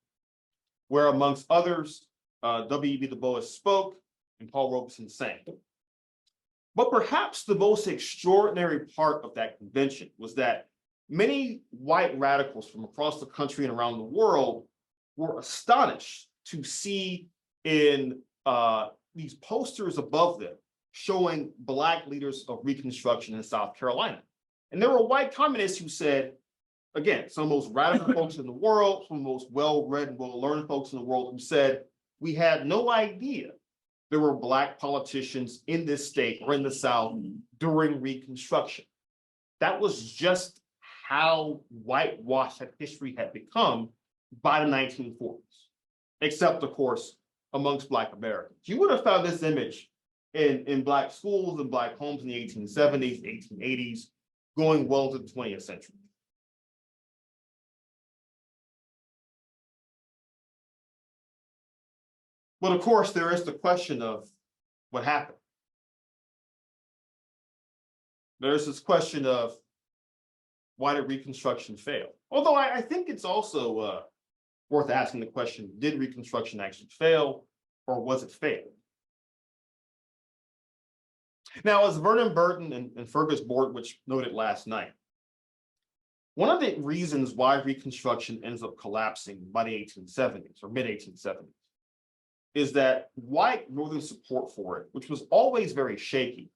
where amongst others, W.E.B. Du Bois spoke and Paul Robeson sang. But perhaps the most extraordinary part of that convention was that many white radicals from across the country and around the world were astonished to see in these posters above them showing Black leaders of Reconstruction in South Carolina. And there were white communists who said, again, some of the most radical folks in the world, some of the most well-read and well-learned folks in the world who said, we had no idea there were Black politicians in this state or in the South during Reconstruction. That was just how whitewashed that history had become by the 1940s, except, of course, amongst Black Americans. You would have found this image in Black schools and Black homes in the 1870s, 1880s, going well into the 20th century. But of course, there is the question of what happened. There's this question of why did Reconstruction fail? Although I think it's also worth asking the question, did Reconstruction actually fail or was it failed? Now, as Vernon Burton and Fergus Bordwich noted last night, one of the reasons why Reconstruction ends up collapsing by the 1870s or mid-1870s is that white Northern support for it, which was always very shaky,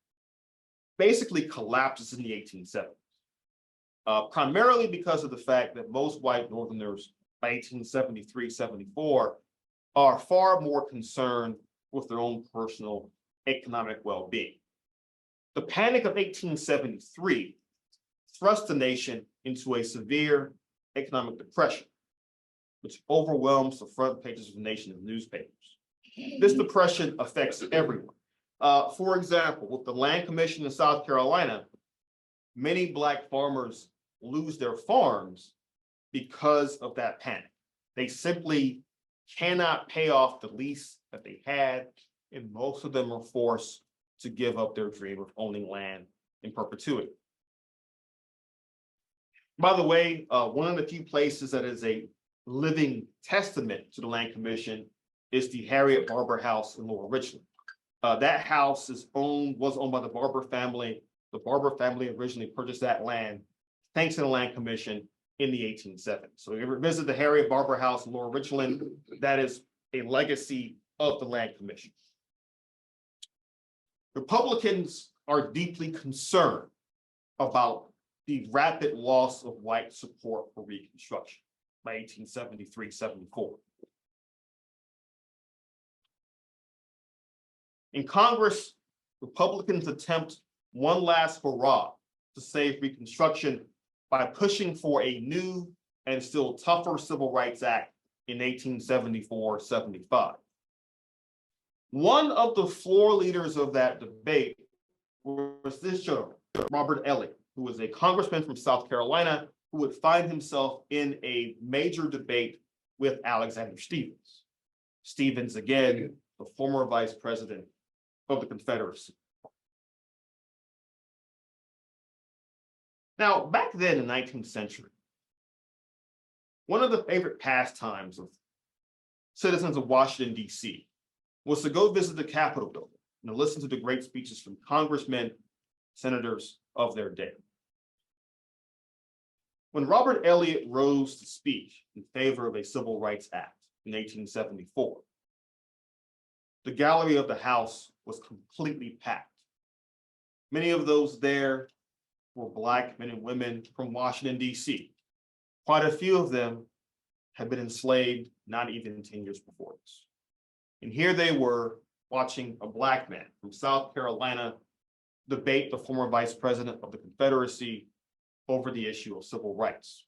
basically collapses in the 1870s, primarily because of the fact that most white Northerners by 1873, 74 are far more concerned with their own personal economic well-being. The Panic of 1873 thrust the nation into a severe economic depression, which overwhelms the front pages of the nation's newspapers. This depression affects everyone. For example, with the Land Commission in South Carolina, many Black farmers lose their farms because of that panic. They simply cannot pay off the lease that they had, and most of them are forced to give up their dream of owning land in perpetuity. By the way, one of the few places that is a living testament to the Land Commission is the Harriet Barber House in Lower Richland. That house was owned by the Barber family. The Barber family originally purchased that land thanks to the Land Commission in the 1870s. So if you ever visit the Harriet Barber House in Lower Richland, that is a legacy of the Land Commission. Republicans are deeply concerned about the rapid loss of white support for Reconstruction by 1873-74. In Congress, Republicans attempt one last hurrah to save Reconstruction by pushing for a new and still tougher Civil Rights Act in 1874-75. One of the floor leaders of that debate was this gentleman, Robert Elliott, who was a congressman from South Carolina who would find himself in a major debate with Alexander Stephens. Stephens, again, the former vice president of the Confederacy. Now, back then in the 19th century, one of the favorite pastimes of citizens of Washington, D.C., was to go visit the Capitol building and to listen to the great speeches from congressmen, senators of their day. When Robert Eliot rose to speak in favor of a Civil Rights Act in 1874, the gallery of the House was completely packed. Many of those there were Black men and women from Washington, D.C. Quite a few of them had been enslaved not even 10 years before this. And here they were watching a Black man from South Carolina debate the former vice president of the Confederacy over the issue of civil rights.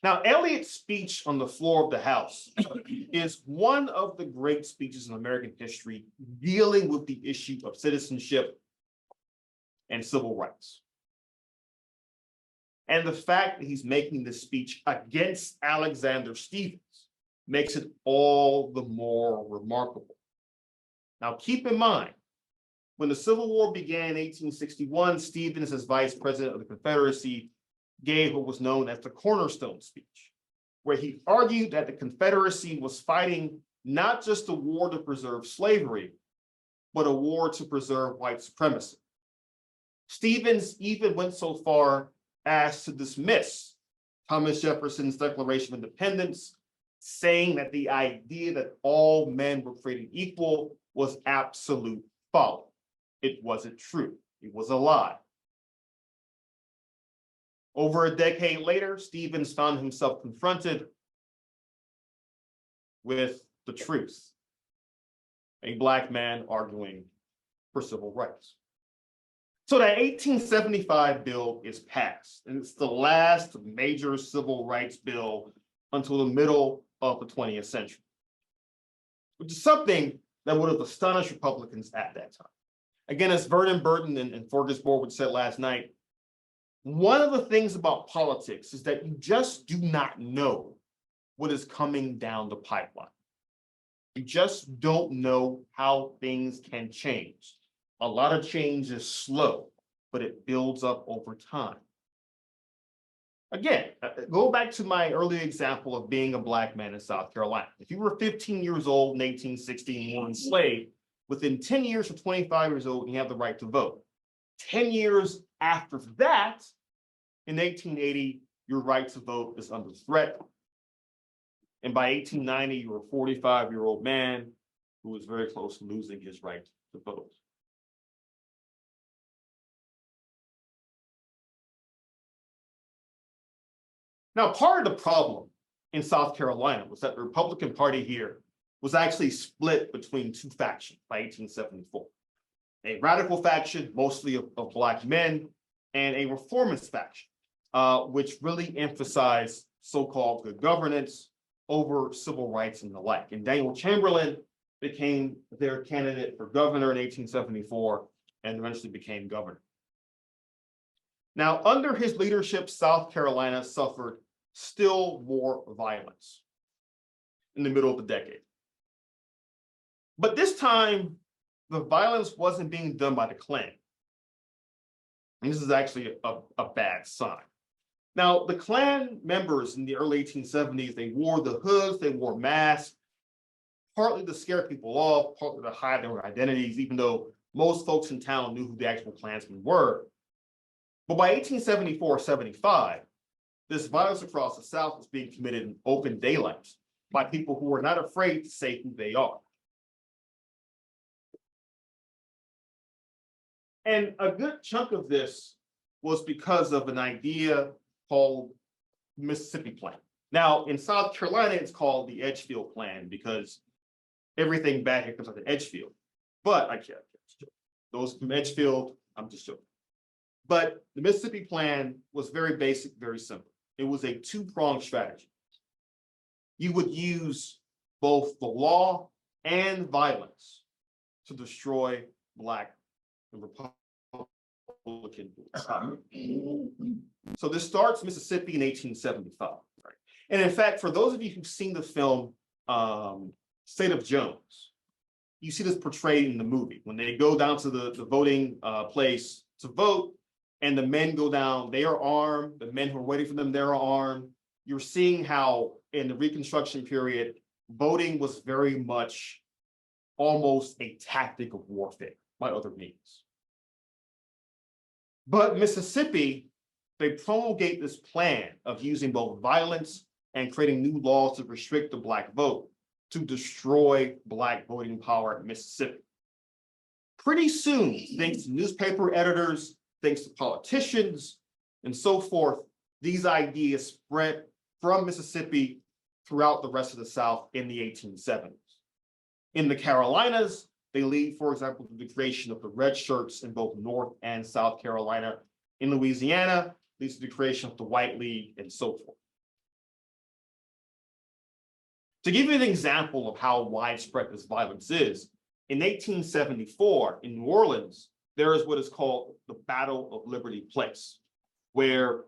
Now, Eliot's speech on the floor of the House is one of the great speeches in American history dealing with the issue of citizenship and civil rights. And the fact that he's making this speech against Alexander Stephens makes it all the more remarkable. Now, keep in mind, when the Civil War began in 1861, Stephens, as vice president of the Confederacy, gave what was known as the cornerstone speech, where he argued that the Confederacy was fighting not just a war to preserve slavery, but a war to preserve white supremacy. Stephens even went so far as to dismiss Thomas Jefferson's Declaration of Independence, saying that the idea that all men were created equal was absolute folly. It wasn't true. It was a lie. Over a decade later, Stephens found himself confronted with the truth. A Black man arguing for civil rights. So that 1875 bill is passed, and it's the last major civil rights bill until the middle of the 20th century, which is something that would have astonished Republicans at that time. Again, as Vernon Burton and Fergus Borwood said last night, one of the things about politics is that you just do not know what is coming down the pipeline. You just don't know how things can change. A lot of change is slow, but it builds up over time. Again, go back to my earlier example of being a Black man in South Carolina. If you were 15 years old in 1860 and were enslaved, within 10 years or 25 years old, you have the right to vote. 10 years after that, in 1880, your right to vote is under threat. And by 1890, you're a 45-year-old man who was very close to losing his right to vote. Now, part of the problem in South Carolina was that the Republican Party here was actually split between two factions by 1874. A radical faction, mostly of Black men, and a reformist faction, which really emphasized so-called good governance over civil rights and the like. And Daniel Chamberlain became their candidate for governor in 1874 and eventually became governor. Now, under his leadership, South Carolina suffered still more violence in the middle of the decade. But this time, the violence wasn't being done by the Klan. And this is actually a bad sign. Now, the Klan members in the early 1870s, they wore the hoods, they wore masks, partly to scare people off, partly to hide their identities, even though most folks in town knew who the actual Klansmen were. But by 1874-75, this violence across the South was being committed in open daylight by people who were not afraid to say who they are. And a good chunk of this was because of an idea called Mississippi Plan. Now, in South Carolina, it's called the Edgefield Plan because everything bad here comes out of Edgefield. But I can't. Those from Edgefield, I'm just joking. But the Mississippi Plan was very basic, very simple. It was a two-pronged strategy. You would use both the law and violence to destroy Black and Republican groups. So this starts Mississippi in 1875. Right? And in fact, for those of you who've seen the film State of Jones, you see this portrayed in the movie. When they go down to the voting place to vote, and the men go down, they are armed. The men who are waiting for them, they're armed. You're seeing how in the Reconstruction period, voting was very much almost a tactic of warfare by other means. But Mississippi, they promulgate this plan of using both violence and creating new laws to restrict the Black vote to destroy Black voting power in Mississippi. Pretty soon, thanks to newspaper editors, thanks to politicians, and so forth, these ideas spread from Mississippi throughout the rest of the South in the 1870s. In the Carolinas, they lead, for example, to the creation of the red shirts in both North and South Carolina. In Louisiana, leads to the creation of the White League and so forth. To give you an example of how widespread this violence is, in 1874 in New Orleans, there is what is called the Battle of Liberty Place, where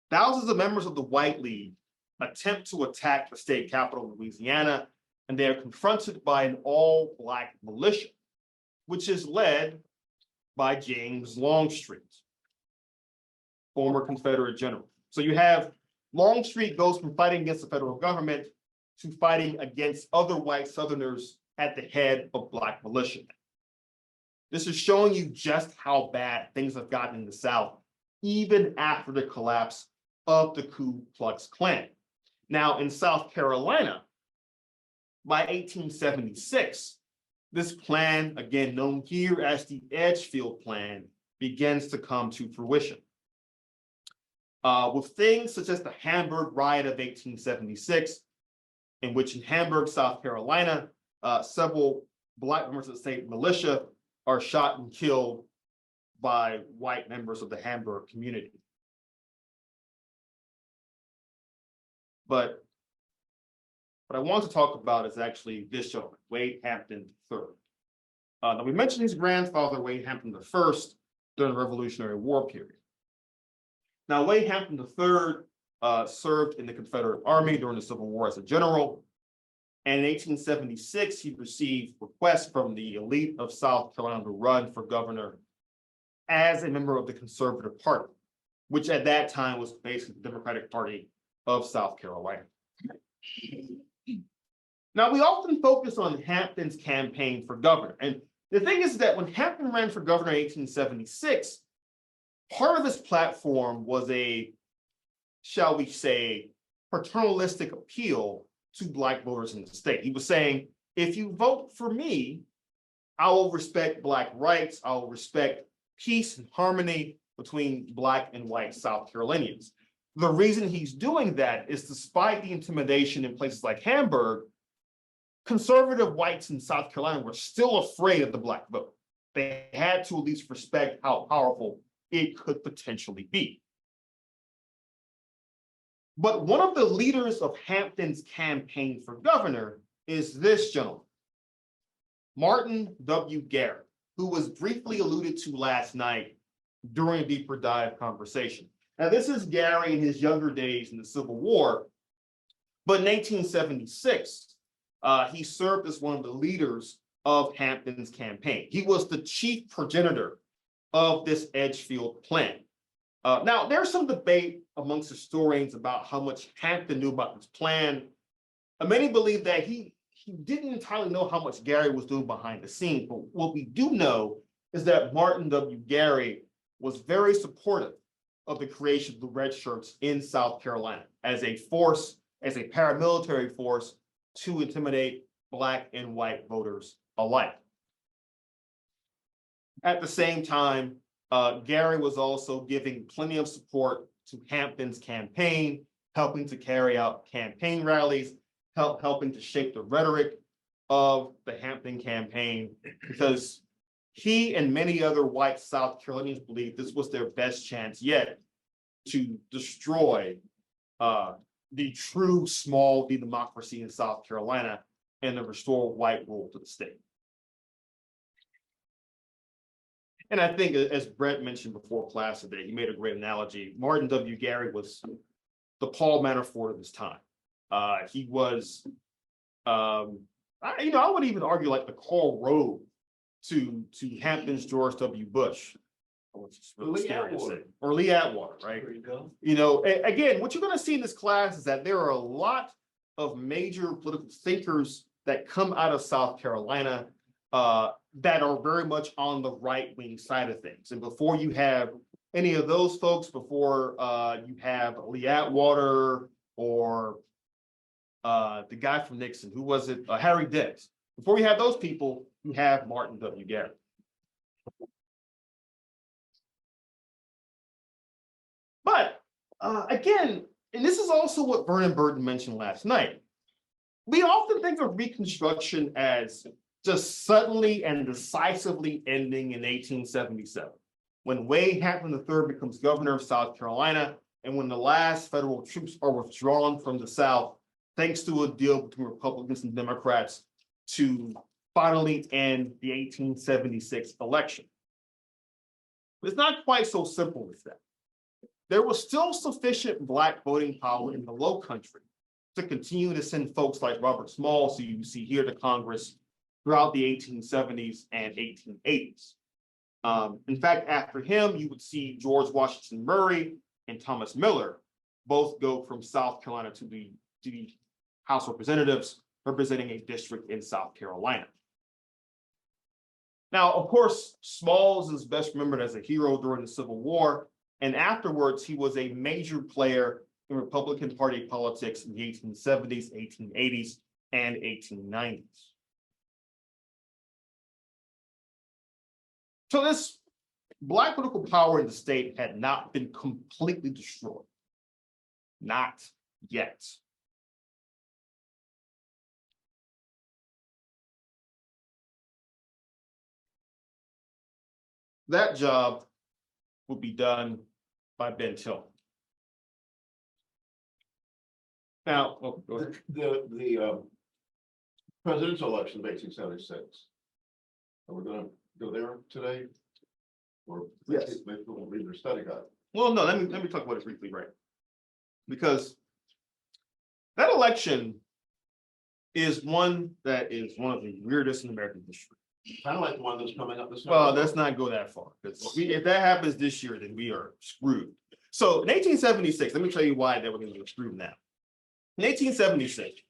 thousands of members of the White League attempt to attack the state capital of Louisiana, and they are confronted by an all-Black militia, which is led by James Longstreet, former Confederate general. So you have Longstreet goes from fighting against the federal government to fighting against other white Southerners at the head of Black militia. This is showing you just how bad things have gotten in the South, even after the collapse of the Ku Klux Klan. Now, in South Carolina, by 1876, this plan, again known here as the Edgefield Plan, begins to come to fruition. With things such as the Hamburg Riot of 1876, in which in Hamburg, South Carolina, several Black members of the state militia are shot and killed by white members of the Hamburg community. But what I want to talk about is actually this gentleman, Wade Hampton III. Now we mentioned his grandfather, Wade Hampton I, during the Revolutionary War period. Now, Wade Hampton III served in the Confederate Army during the Civil War as a general. And in 1876, he received requests from the elite of South Carolina to run for governor as a member of the Conservative Party, which at that time was basically the Democratic Party of South Carolina. Now, we often focus on Hampton's campaign for governor. And the thing is that when Hampton ran for governor in 1876, part of his platform was a, shall we say, paternalistic appeal to Black voters in the state. He was saying, if you vote for me, I will respect Black rights, I will respect peace and harmony between Black and white South Carolinians. The reason he's doing that is despite the intimidation in places like Hamburg, conservative whites in South Carolina were still afraid of the Black vote. They had to at least respect how powerful it could potentially be. But one of the leaders of Hampton's campaign for governor is this gentleman, Martin W. Garrett, who was briefly alluded to last night during a deeper dive conversation. Now, this is Gary in his younger days in the Civil War, but in 1876, he served as one of the leaders of Hampton's campaign. He was the chief progenitor of this Edgefield Plan. Now, there's some debate amongst historians about how much Hampton knew about this plan. Many believe that he didn't entirely know how much Gary was doing behind the scenes, but what we do know is that Martin W. Gary was very supportive of the creation of the red shirts in South Carolina as a force, as a paramilitary force to intimidate Black and white voters alike. At the same time, Gary was also giving plenty of support to Hampton's campaign, helping to carry out campaign rallies, helping to shape the rhetoric of the Hampton campaign, because he and many other white South Carolinians believed this was their best chance yet to destroy the true small D democracy in South Carolina and to restore white rule to the state. And I think, as Brett mentioned before class today, he made a great analogy. Martin W. Gary was the Paul Manafort of his time. He was, I would even argue like the Karl Rove to Hampton's George W. Bush, which is really scary to say, or Lee Atwater, right? There you go. Again, what you're going to see in this class is that there are a lot of major political thinkers that come out of South Carolina that are very much on the right-wing side of things. And before you have any of those folks, before you have Lee Atwater or the guy from Nixon, who was it? Harry Dent. Before you have those people, you have Martin W. Garrett. But again, and this is also what Vernon Burton mentioned last night, we often think of Reconstruction as just suddenly and decisively ending in 1877, when Wade Hampton III becomes governor of South Carolina, and when the last federal troops are withdrawn from the South, thanks to a deal between Republicans and Democrats to finally end the 1876 election. But it's not quite so simple as that. There was still sufficient Black voting power in the Low Country to continue to send folks like Robert Smalls, who you see here, to Congress throughout the 1870s and 1880s. In fact, after him, you would see George Washington Murray and Thomas Miller both go from South Carolina to the House of Representatives, representing a district in South Carolina. Now, of course, Smalls is best remembered as a hero during the Civil War, and afterwards, he was a major player in Republican Party politics in the 1870s, 1880s, and 1890s. So this Black political power in the state had not been completely destroyed. Not yet. That job would be done by Ben Tillman. Now, go ahead. The presidential election of 1876. Are we gonna go there today? Or Yes. maybe we'll read their study guide. Well, no, let me talk about it briefly, right? Because that election is one that is one of the weirdest in American history. Kind of like the one that's coming up this Well, November. let's not go that far, because if that happens this year, then we are screwed. So in 1876, let me tell you why that we're going to get screwed now. In 1876,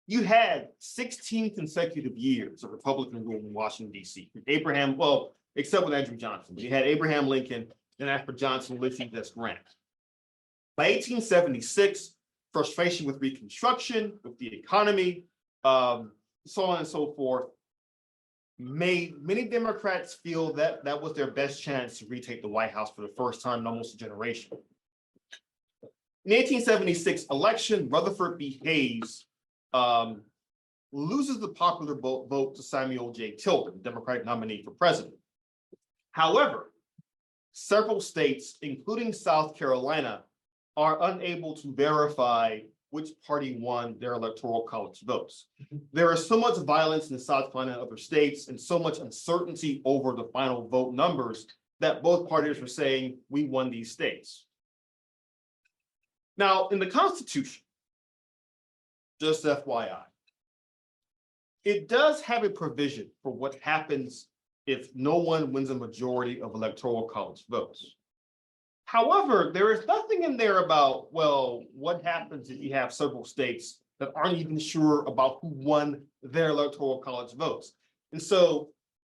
you had 16 consecutive years of Republican rule in Washington, D.C. Abraham, well, except with Andrew Johnson, but you had Abraham Lincoln, then after Johnson, Ulysses S. Grant. By 1876, frustration with Reconstruction, with the economy, so on and so forth, made many Democrats feel that that was their best chance to retake the White House for the first time in almost a generation. In the 1876 election, Rutherford B. Hayes loses the popular vote to Samuel J. Tilden, Democratic nominee for president. However, several states, including South Carolina, are unable to verify which party won their electoral college votes. There is so much violence in South Carolina and other states, and so much uncertainty over the final vote numbers, that both parties were saying, we won these states. Now, in the Constitution, just FYI, it does have a provision for what happens if no one wins a majority of electoral college votes. However, there is nothing in there about, well, what happens if you have several states that aren't even sure about who won their electoral college votes. And so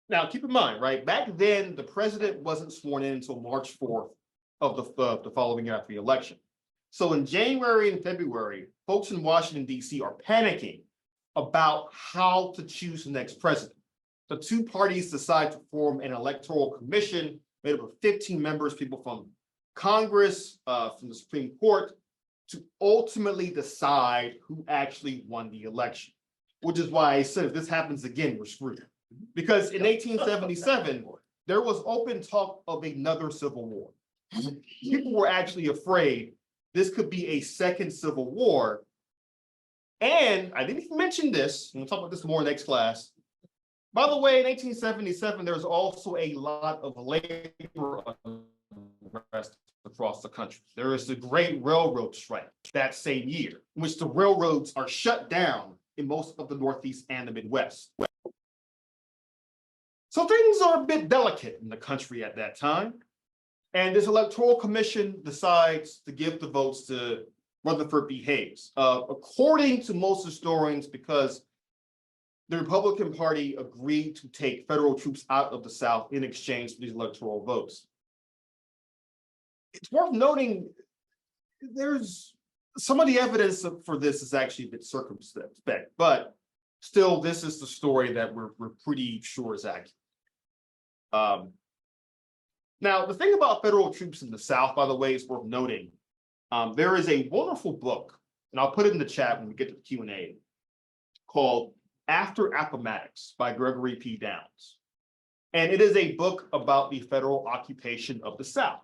now keep in mind, right, back then, the president wasn't sworn in until March 4th of the following year after the election. So in January and February, folks in Washington, D.C. are panicking about how to choose the next president. The two parties decide to form an electoral commission made up of 15 members, people from Congress, from the Supreme Court, to ultimately decide who actually won the election. Which is why I said, if this happens again, we're screwed. Because in 1877, there was open talk of another civil war. People were actually afraid this could be a second civil war. And I didn't even mention this, and we'll talk about this more next class. By the way, in 1877, there was also a lot of labor unrest across the country. There is the Great Railroad Strike that same year, in which the railroads are shut down in most of the Northeast and the Midwest. So things are a bit delicate in the country at that time. And this electoral commission decides to give the votes to Rutherford B. Hayes. According to most historians, because the Republican Party agreed to take federal troops out of the South in exchange for these electoral votes. It's worth noting there's some of the evidence for this is actually a bit circumspect, but still, this is the story that we're pretty sure is accurate. Now, the thing about federal troops in the South, by the way, is worth noting. There is a wonderful book, and I'll put it in the chat when we get to the Q&A, called After Appomattox by Gregory P. Downs. And it is a book about the federal occupation of the South.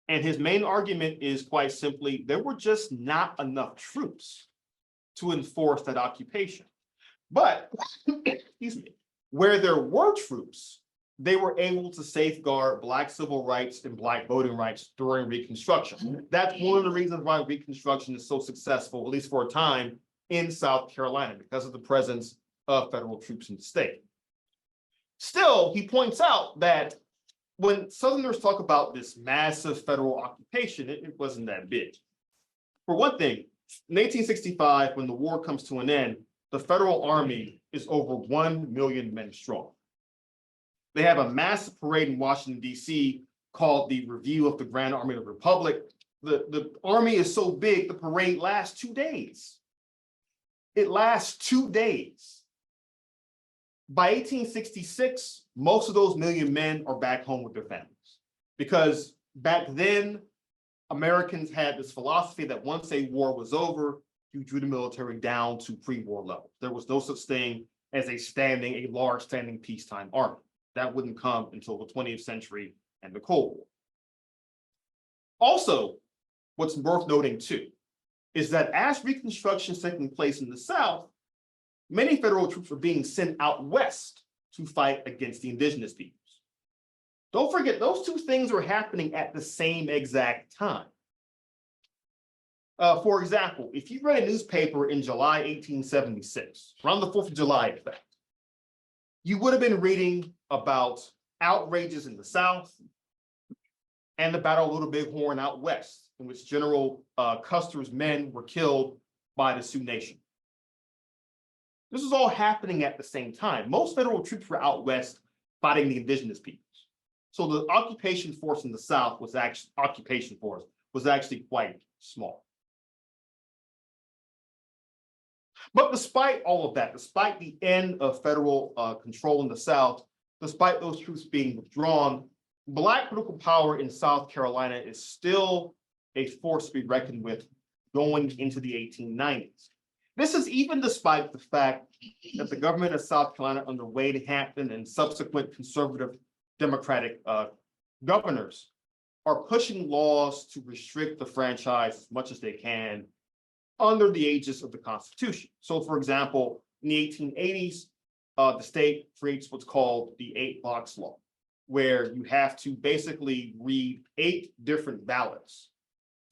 And his main argument is quite simply, there were just not enough troops to enforce that occupation. But, excuse me, where there were troops, they were able to safeguard Black civil rights and Black voting rights during Reconstruction. That's one of the reasons why Reconstruction is so successful, at least for a time, in South Carolina, because of the presence of federal troops in the state. Still, he points out that when Southerners talk about this massive federal occupation, it wasn't that big. For one thing, in 1865, when the war comes to an end, the federal army is over 1 million men strong. They have a massive parade in Washington, D.C. called the Review of the Grand Army of the Republic. The army is so big, the parade lasts 2 days. It lasts 2 days. By 1866, most of those million men are back home with their families. Because back then, Americans had this philosophy that once a war was over, you drew the military down to pre-war level. There was no such thing as a large standing peacetime army. That wouldn't come until the 20th century and the Cold War. Also, what's worth noting too, is that as Reconstruction is taking place in the South, many federal troops were being sent out west to fight against the indigenous peoples. Don't forget, those two things were happening at the same exact time. For example, if you read a newspaper in July 1876, around the 4th of July, in fact, you would have been reading about outrages in the South and the Battle of Little Bighorn out west, in which General Custer's men were killed by the Sioux Nation. This is all happening at the same time. Most federal troops were out west fighting the indigenous peoples. So the occupation force in the South was actually quite small. But despite all of that, despite the end of federal control in the South, despite those troops being withdrawn, Black political power in South Carolina is still a force to be reckoned with going into the 1890s. This is even despite the fact that the government of South Carolina under Wade Hampton and subsequent conservative Democratic governors are pushing laws to restrict the franchise as much as they can under the aegis of the Constitution. So, for example, in the 1880s, the state creates what's called the 8-box law, where you have to basically read 8 different ballots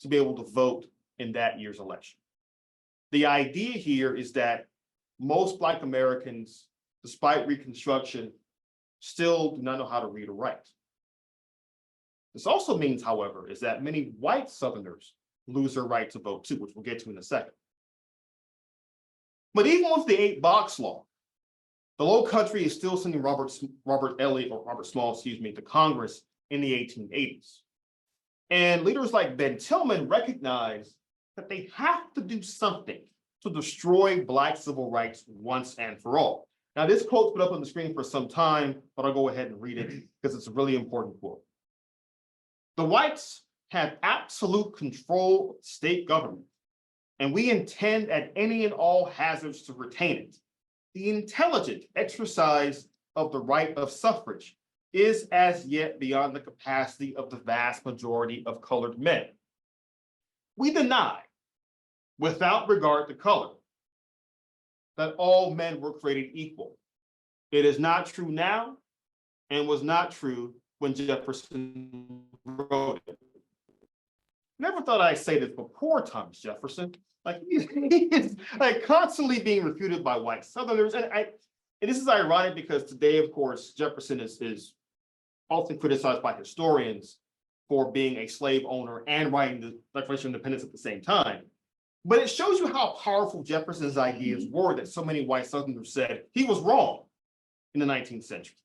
to be able to vote in that year's election. The idea here is that most Black Americans, despite Reconstruction, still do not know how to read or write. This also means, however, is that many white Southerners lose their right to vote too, which we'll get to in a second. But even with the 8-box law, the Low Country is still sending Robert Small, to Congress in the 1880s. And leaders like Ben Tillman recognize that they have to do something to destroy Black civil rights once and for all. Now, this quote's been up on the screen for some time, but I'll go ahead and read it because it's a really important quote. The whites have absolute control of state government, and we intend at any and all hazards to retain it. The intelligent exercise of the right of suffrage is as yet beyond the capacity of the vast majority of colored men. We deny, without regard to color, that all men were created equal. It is not true now and was not true when Jefferson wrote it. Never thought I'd say this, but poor Thomas Jefferson, he's like constantly being refuted by white Southerners. And this is ironic because today, of course, Jefferson is often criticized by historians for being a slave owner and writing the Declaration of Independence at the same time. But it shows you how powerful Jefferson's ideas were that so many white Southerners said he was wrong in the 19th century.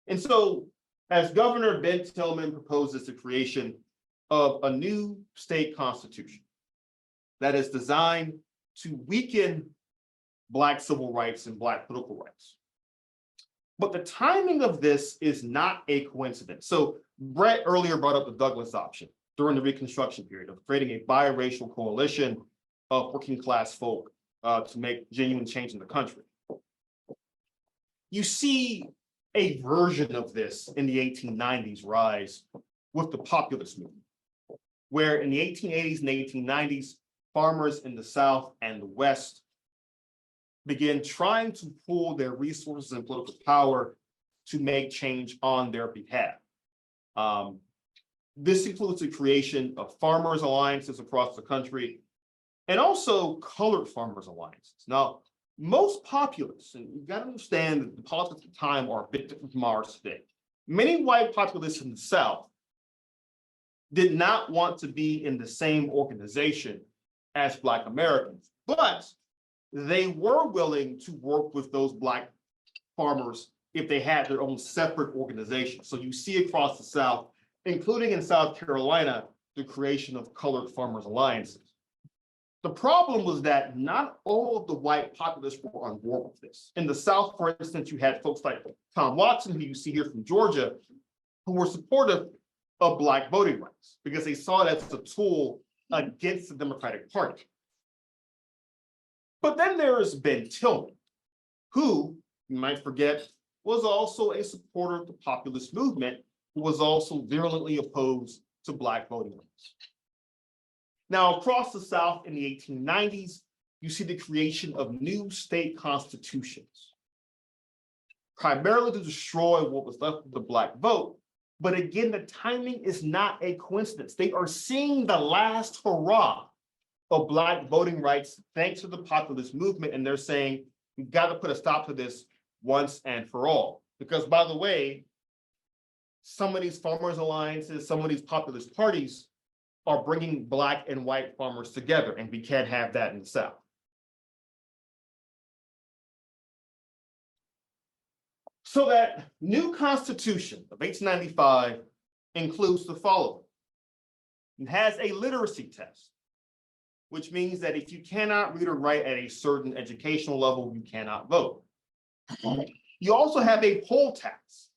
And so, as Governor Ben Tillman proposes the creation of a new state constitution that is designed to weaken Black civil rights and Black political rights. But the timing of this is not a coincidence. So Brett earlier brought up the Douglas option during the Reconstruction period of creating a biracial coalition of working class folk to make genuine change in the country. You see a version of this in the 1890s rise with the populist movement, where in the 1880s and 1890s, farmers in the South and the West began trying to pool their resources and political power to make change on their behalf. This includes the creation of farmers' alliances across the country and also colored farmers' alliances. Now, most populists, and you've got to understand that the politics at the time are a bit different from ours today. Many white populists in the South did not want to be in the same organization as Black Americans, but they were willing to work with those Black farmers if they had their own separate organization. So you see across the South, including in South Carolina, the creation of colored farmers alliances. The problem was that not all of the white populists were on board with this. In the South, for instance, you had folks like Tom Watson, who you see here from Georgia, who were supportive of Black voting rights because they saw it as a tool against the Democratic Party. But then there is Ben Tillman, who, you might forget, was also a supporter of the populist movement, who was also virulently opposed to Black voting rights. Now, across the South in the 1890s, you see the creation of new state constitutions, primarily to destroy what was left of the Black vote. But again, the timing is not a coincidence. They are seeing the last hurrah of Black voting rights thanks to the populist movement, and they're saying, we've got to put a stop to this once and for all. Because, by the way, some of these farmers' alliances, some of these populist parties are bringing Black and white farmers together, and we can't have that in the South. So that new Constitution of 1895 includes the following. It has a literacy test, which means that if you cannot read or write at a certain educational level, you cannot vote. You also have a poll tax.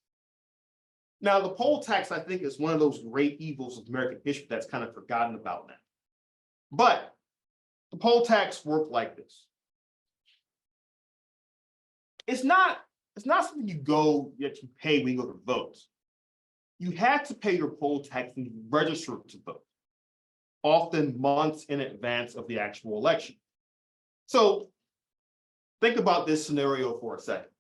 Now, the poll tax, I think, is one of those great evils of American history that's kind of forgotten about now. But the poll tax worked like this. It's not something you pay when you go to vote. You had to pay your poll tax and register to vote, often months in advance of the actual election. So think about this scenario for a second.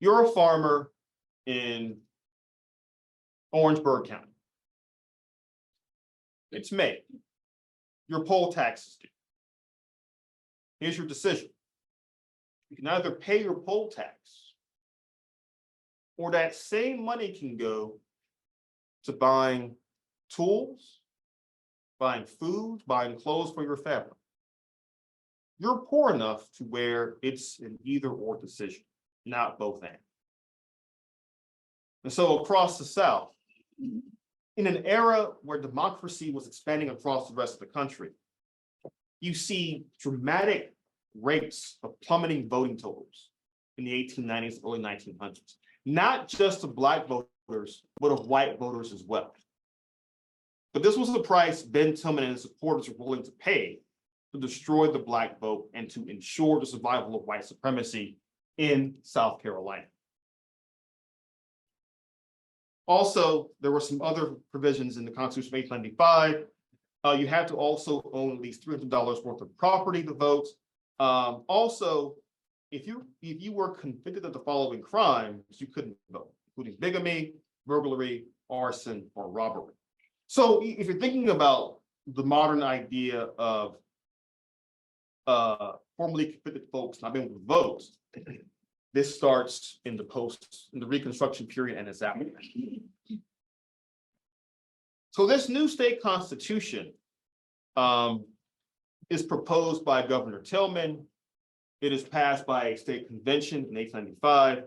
You're a farmer in Orangeburg County. It's May. Your poll tax is due. Here's your decision. You can either pay your poll tax, or that same money can go to buying tools, buying food, buying clothes for your family. You're poor enough to where it's an either or decision, not both and. And so across the South, in an era where democracy was expanding across the rest of the country, you see dramatic rates of plummeting voting totals in the 1890s, early 1900s, not just of Black voters, but of white voters as well. But this was the price Ben Tillman and his supporters were willing to pay to destroy the Black vote and to ensure the survival of white supremacy in South Carolina. Also, there were some other provisions in the Constitution of 1895. You had to also own at least $300 worth of property to vote. Also, if you were convicted of the following crimes, you couldn't vote, including bigamy, burglary, arson, or robbery. So if you're thinking about the modern idea of formerly convicted folks not being able to vote, this starts in the Reconstruction period and is after that. So this new state constitution is proposed by Governor Tillman. It is passed by a state convention in 1895,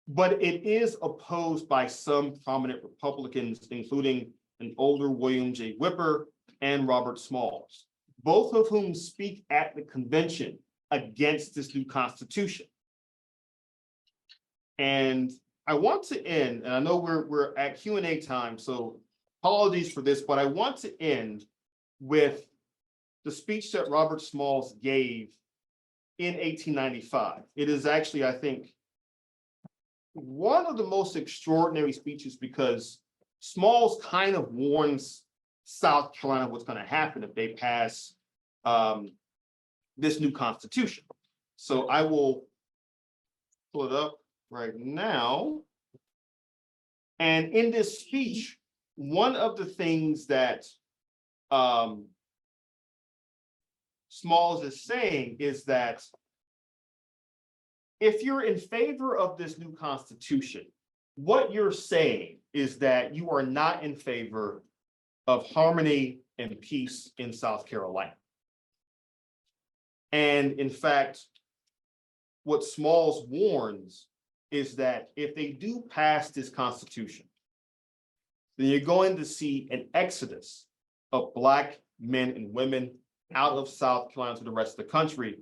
but it is opposed by some prominent Republicans, including an older William J. Whipper and Robert Smalls, both of whom speak at the convention against this new constitution. And I want to end, and I know we're at Q&A time, so apologies for this, but I want to end with the speech that Robert Smalls gave in 1895. It is actually, I think, one of the most extraordinary speeches because Smalls kind of warns South Carolina what's going to happen if they pass this new constitution. So I will pull it up right now. And in this speech, one of the things that Smalls is saying is that if you're in favor of this new constitution, what you're saying is that you are not in favor of harmony and peace in South Carolina. And in fact, what Smalls warns is that if they do pass this constitution, then you're going to see an exodus of Black men and women out of South Carolina to the rest of the country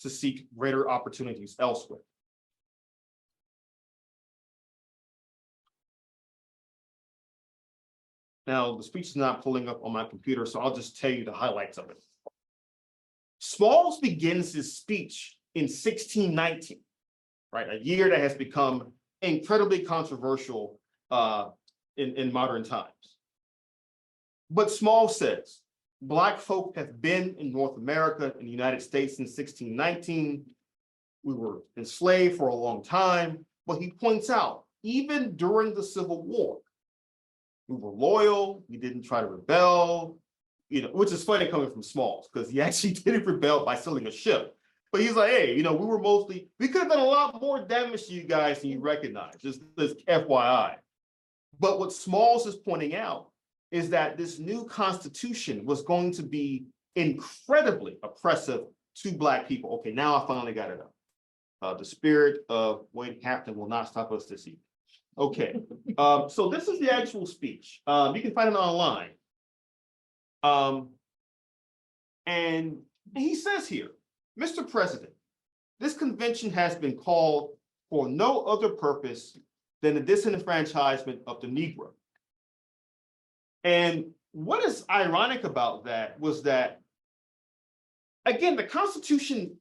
to seek greater opportunities elsewhere. Now, the speech is not pulling up on my computer, so I'll just tell you the highlights of it. Smalls begins his speech in 1619, right? A year that has become incredibly controversial in modern times. But Smalls says, Black folk have been in North America, in the United States since 1619. We were enslaved for a long time, but he points out, even during the Civil War, we were loyal, we didn't try to rebel, which is funny coming from Smalls, because he actually didn't rebel by selling a ship. But he's like, hey, we could have done a lot more damage to you guys than you recognize, just FYI. But what Smalls is pointing out is that this new constitution was going to be incredibly oppressive to Black people. Okay, now I finally got it up. The spirit of Wayne Hampton will not stop us this evening. Okay, so this is the actual speech. You can find it online. And he says here, Mr. President, this convention has been called for no other purpose than the disenfranchisement of the Negro. And what is ironic about that was that, again, the Constitution,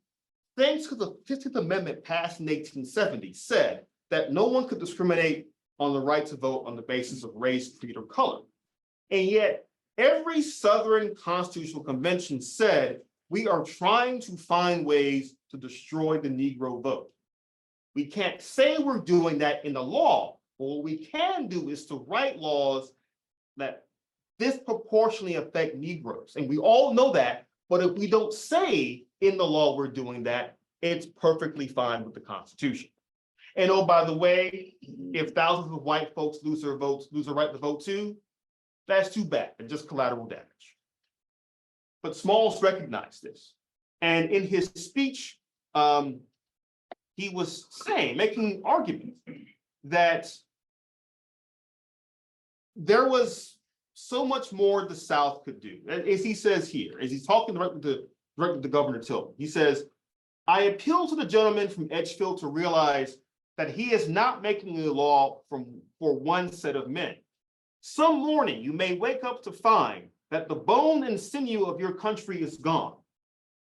thanks to the 15th Amendment passed in 1870, said that no one could discriminate on the right to vote on the basis of race, creed, or color. And yet, every Southern Constitutional Convention said, we are trying to find ways to destroy the Negro vote. We can't say we're doing that in the law, but what we can do is to write laws that disproportionately affect Negroes. And we all know that, but if we don't say in the law we're doing that, it's perfectly fine with the Constitution. And oh, by the way, if thousands of white folks lose their right to vote too, that's too bad and just collateral damage. But Smalls recognized this. And in his speech, he was making an argument that there was so much more the South could do. As he says here, as he's talking directly to Governor Tillman, he says, I appeal to the gentleman from Edgefield to realize that he is not making a law for one set of men. Some morning you may wake up to find that the bone and sinew of your country is gone.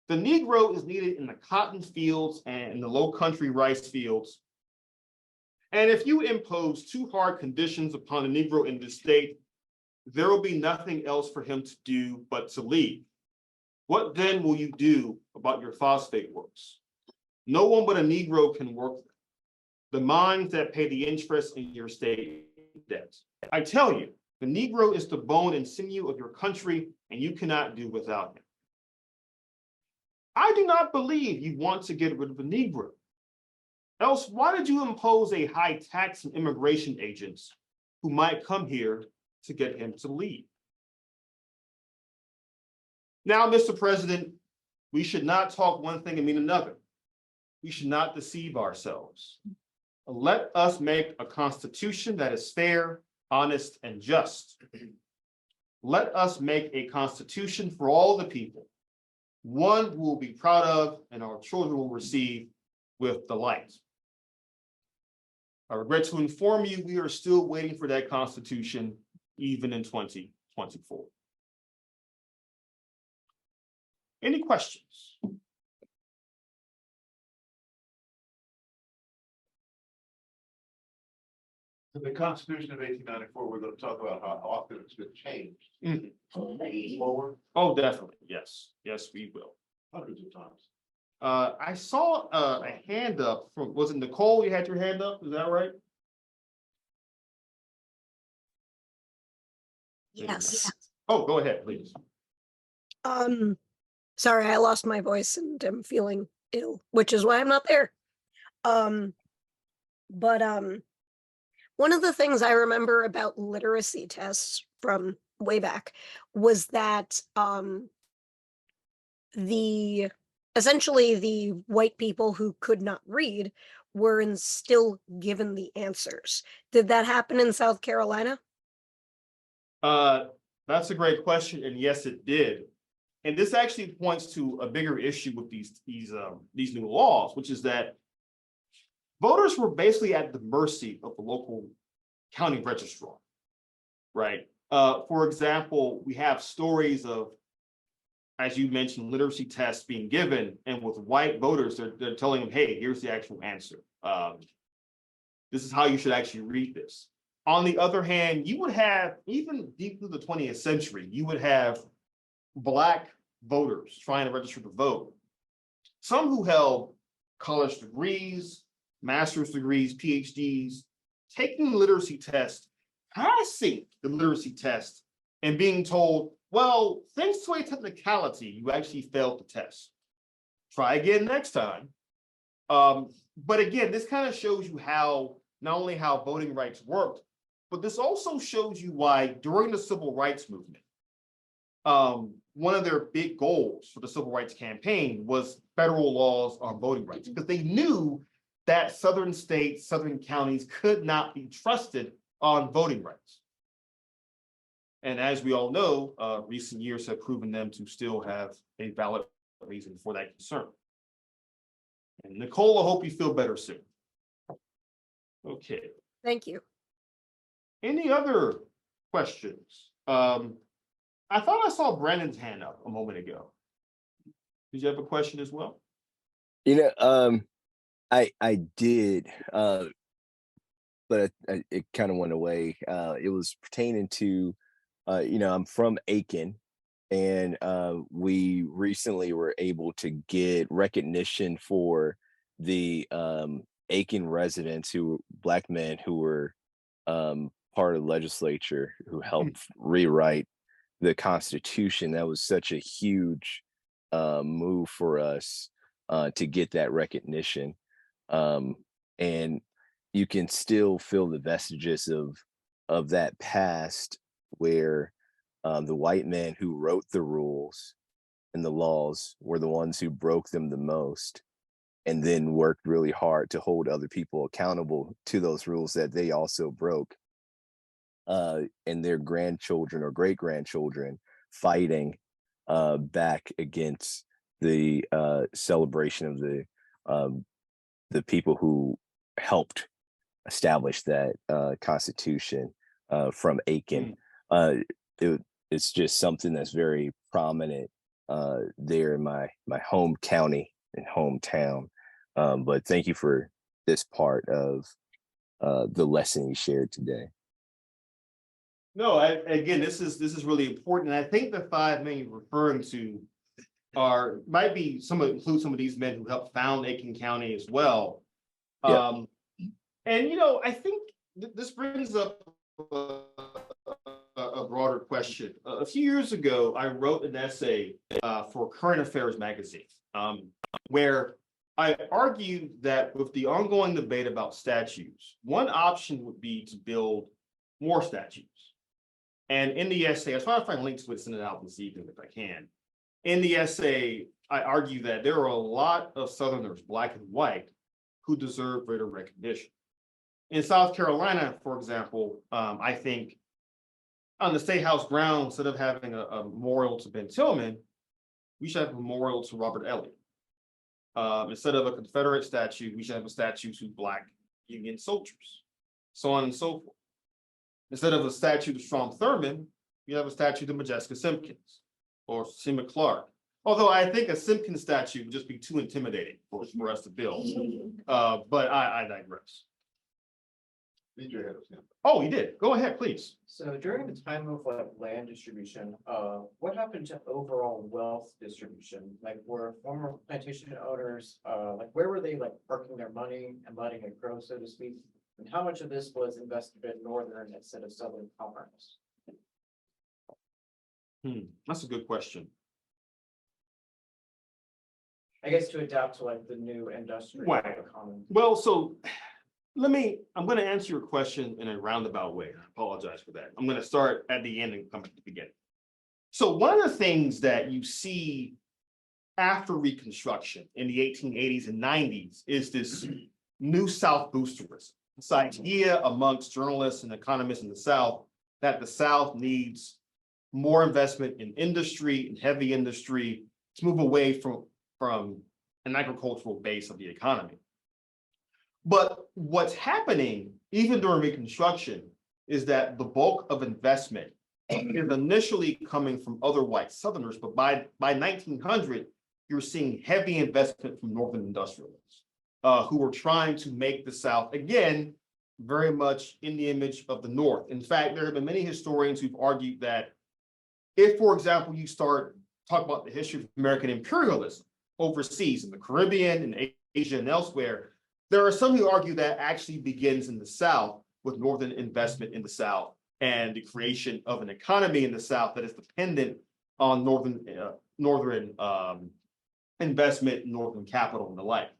The Negro is needed in the cotton fields and in the low country rice fields. And if you impose too hard conditions upon the Negro in this state, there will be nothing else for him to do but to leave. What then will you do about your phosphate works? No one but a Negro can work them. The mines that pay the interest in your state debt. I tell you, the Negro is the bone and sinew of your country, and you cannot do without him. I do not believe you want to get rid of the Negro. Else, why did you impose a high tax on immigration agents who might come here to get him to leave? Now, Mr. President, we should not talk one thing and mean another. We should not deceive ourselves. Let us make a constitution that is fair, honest, and just. Let us make a constitution for all the people, one we will be proud of and our children will receive with delight. I regret to inform you, we are still waiting for that constitution, even in 2024. Any questions? In the Constitution of 1894, we're going to talk about how often it's been changed. Forward Oh, definitely. Yes. Yes, we will. hundreds of times. I saw a hand up from, was it Nicole? You had your hand up, is that right? Yes. Oh, go ahead, please. Sorry, I lost my voice and am feeling ill, which is why I'm not there. But one of the things I remember about literacy tests from way back was that essentially the white people who could not read were still given the answers. Did that happen in South Carolina? That's a great question, and yes, it did. And this actually points to a bigger issue with these new laws, which is that voters were basically at the mercy of the local county registrar, right? For example, we have stories of, as you mentioned, literacy tests being given, and with white voters, they're telling them, hey, here's the actual answer. This is how you should actually read this. On the other hand, you would have, even deep through the 20th century, you would have Black voters trying to register to vote. Some who held college degrees, master's degrees, PhDs, taking the literacy test, passing the literacy test, and being told, well, thanks to a technicality, you actually failed the test. Try again next time. But again, this kind of shows you how, not only how voting rights worked, but this also shows you why during the civil rights movement, one of their big goals for the civil rights campaign was federal laws on voting rights, because they knew that southern states, southern counties could not be trusted on voting rights. And as we all know, recent years have proven them to still have a valid reason for that concern. And Nicole, I hope you feel better soon. Okay. Thank you. Any other questions? I thought I saw Brandon's hand up a moment ago. Did you have a question as well? I did, but it kind of went away. It was pertaining to, I'm from Aiken, and we recently were able to get recognition for the Aiken residents, Black men who were part of the legislature, who helped rewrite the Constitution. That was such a huge move for us to get that recognition. And you can still feel the vestiges of that past, where the white men who wrote the rules and the laws were the ones who broke them the most, and then worked really hard to hold other people accountable to those rules that they also broke. And their grandchildren or great grandchildren fighting back against the celebration of the people who helped establish that Constitution from Aiken. It's just something that's very prominent there in my home county and hometown. But thank you for this part of the lesson you shared today. No, again, this is really important. And I think the 5 men you're referring to might be include some of these men who helped found Aiken County as well. Yeah. And I think this brings up a broader question. A few years ago, I wrote an essay for Current Affairs magazine, where I argued that with the ongoing debate about statues, one option would be to build more statues. And in the essay, I was trying to find links to it, send it out this evening if I can. in the essay, I argue that there are a lot of Southerners, Black and white, who deserve greater recognition. In South Carolina, for example, I think on the State House grounds, instead of having a memorial to Ben Tillman, we should have a memorial to Robert Elliott. Instead of a Confederate statue, we should have a statue to Black Union soldiers, so on and so forth. Instead of a statue to Strom Thurmond, we have a statue to Modjeska Simkins or Sima Clark. Although I think a Simkins statue would just be too intimidating for us to build. But I digress. DJ had his hand up. Oh, you did. Go ahead, please. So during the time of like land distribution, what happened to overall wealth distribution? Like were former plantation owners, like where were they like parking their money and letting it grow, so to speak? And how much of this was invested in northern instead of southern commerce? That's a good question. I guess to adapt to like the new industrial Right. economy. Well, so I'm going to answer your question in a roundabout way. I apologize for that. I'm going to start at the end and come at the beginning. So one of the things that you see after Reconstruction in the 1880s and 90s is this new South boosterism. This idea amongst journalists and economists in the South that the South needs more investment in industry and heavy industry to move away from an agricultural base of the economy. But what's happening, even during Reconstruction, is that the bulk of investment is initially coming from other white Southerners, but by 1900, you're seeing heavy investment from Northern industrialists who were trying to make the South, again, very much in the image of the North. In fact, there have been many historians who've argued that if, for example, you start talking about the history of American imperialism overseas in the Caribbean and Asia and elsewhere, there are some who argue that actually begins in the South with Northern investment in the South and the creation of an economy in the South that is dependent on Northern investment, Northern capital and the like.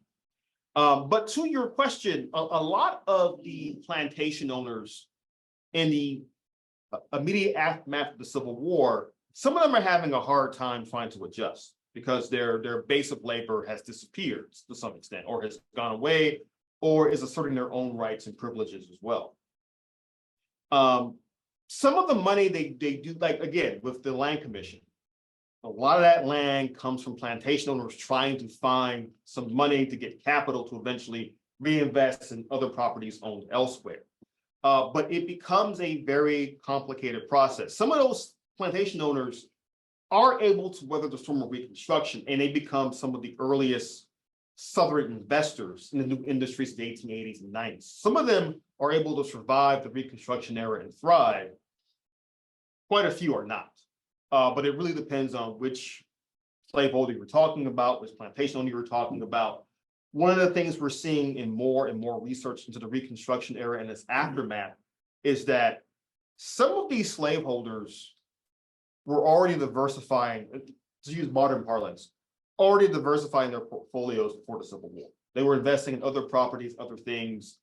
But to your question, a lot of the plantation owners in the immediate aftermath of the Civil War, some of them are having a hard time trying to adjust because their base of labor has disappeared to some extent, or has gone away, or is asserting their own rights and privileges as well. Some of the money they do, like again, with the Land Commission, a lot of that land comes from plantation owners trying to find some money to get capital to eventually reinvest in other properties owned elsewhere. But it becomes a very complicated process. Some of those plantation owners are able to weather the storm of Reconstruction, and they become some of the earliest Southern investors in the new industries of the 1880s and 90s. Some of them are able to survive the Reconstruction era and thrive. Quite a few are not. But it really depends on which slaveholder you're talking about, which plantation owner you're talking about. One of the things we're seeing in more and more research into the Reconstruction era and its aftermath is that some of these slaveholders were already diversifying, to use modern parlance, already diversifying their portfolios before the Civil War. They were investing in other properties, other things.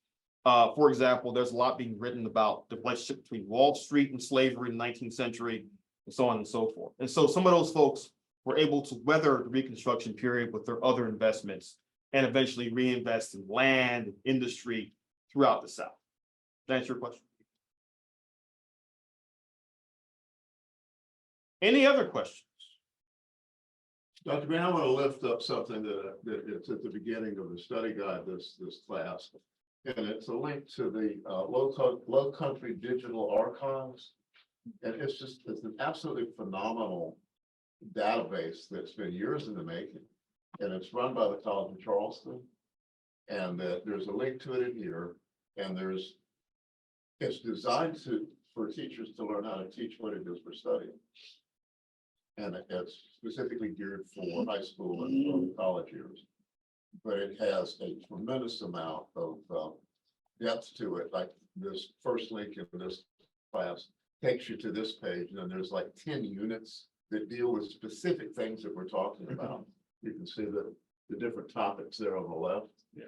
For example, there's a lot being written about the relationship between Wall Street and slavery in the 19th century, and so on and so forth. And so some of those folks were able to weather the Reconstruction period with their other investments and eventually reinvest in land and industry throughout the South. Does that answer your question? Any other questions? Dr. Greene, I want to lift up something that it's at the beginning of the study guide, this class. And it's a link to the Low Country Digital Archives. And it's an absolutely phenomenal database that's been years in the making. And it's run by the College of Charleston. And there's a link to it in here. And it's designed for teachers to learn how to teach what it is we're studying. And it's specifically geared for high school and early college years. But it has a tremendous amount of depth to it. Like this first link in this class takes you to this page, and then there's like 10 units that deal with specific things that we're talking about. You can see the different topics there on the left. Yeah.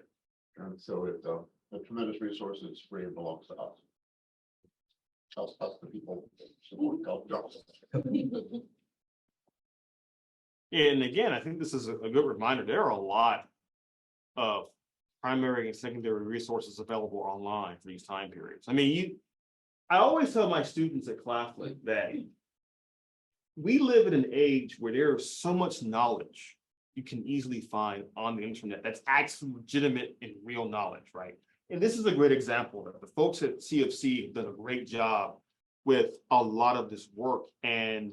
And so it's a tremendous resource. It's free and belongs to us. Us the people support College of Charleston. And again, I think this is a good reminder. There are a lot of primary and secondary resources available online for these time periods. I mean, I always tell my students at Claflin that we live in an age where there is so much knowledge you can easily find on the internet that's actually legitimate and real knowledge, right? And this is a great example of it. The folks at CFC have done a great job with a lot of this work. And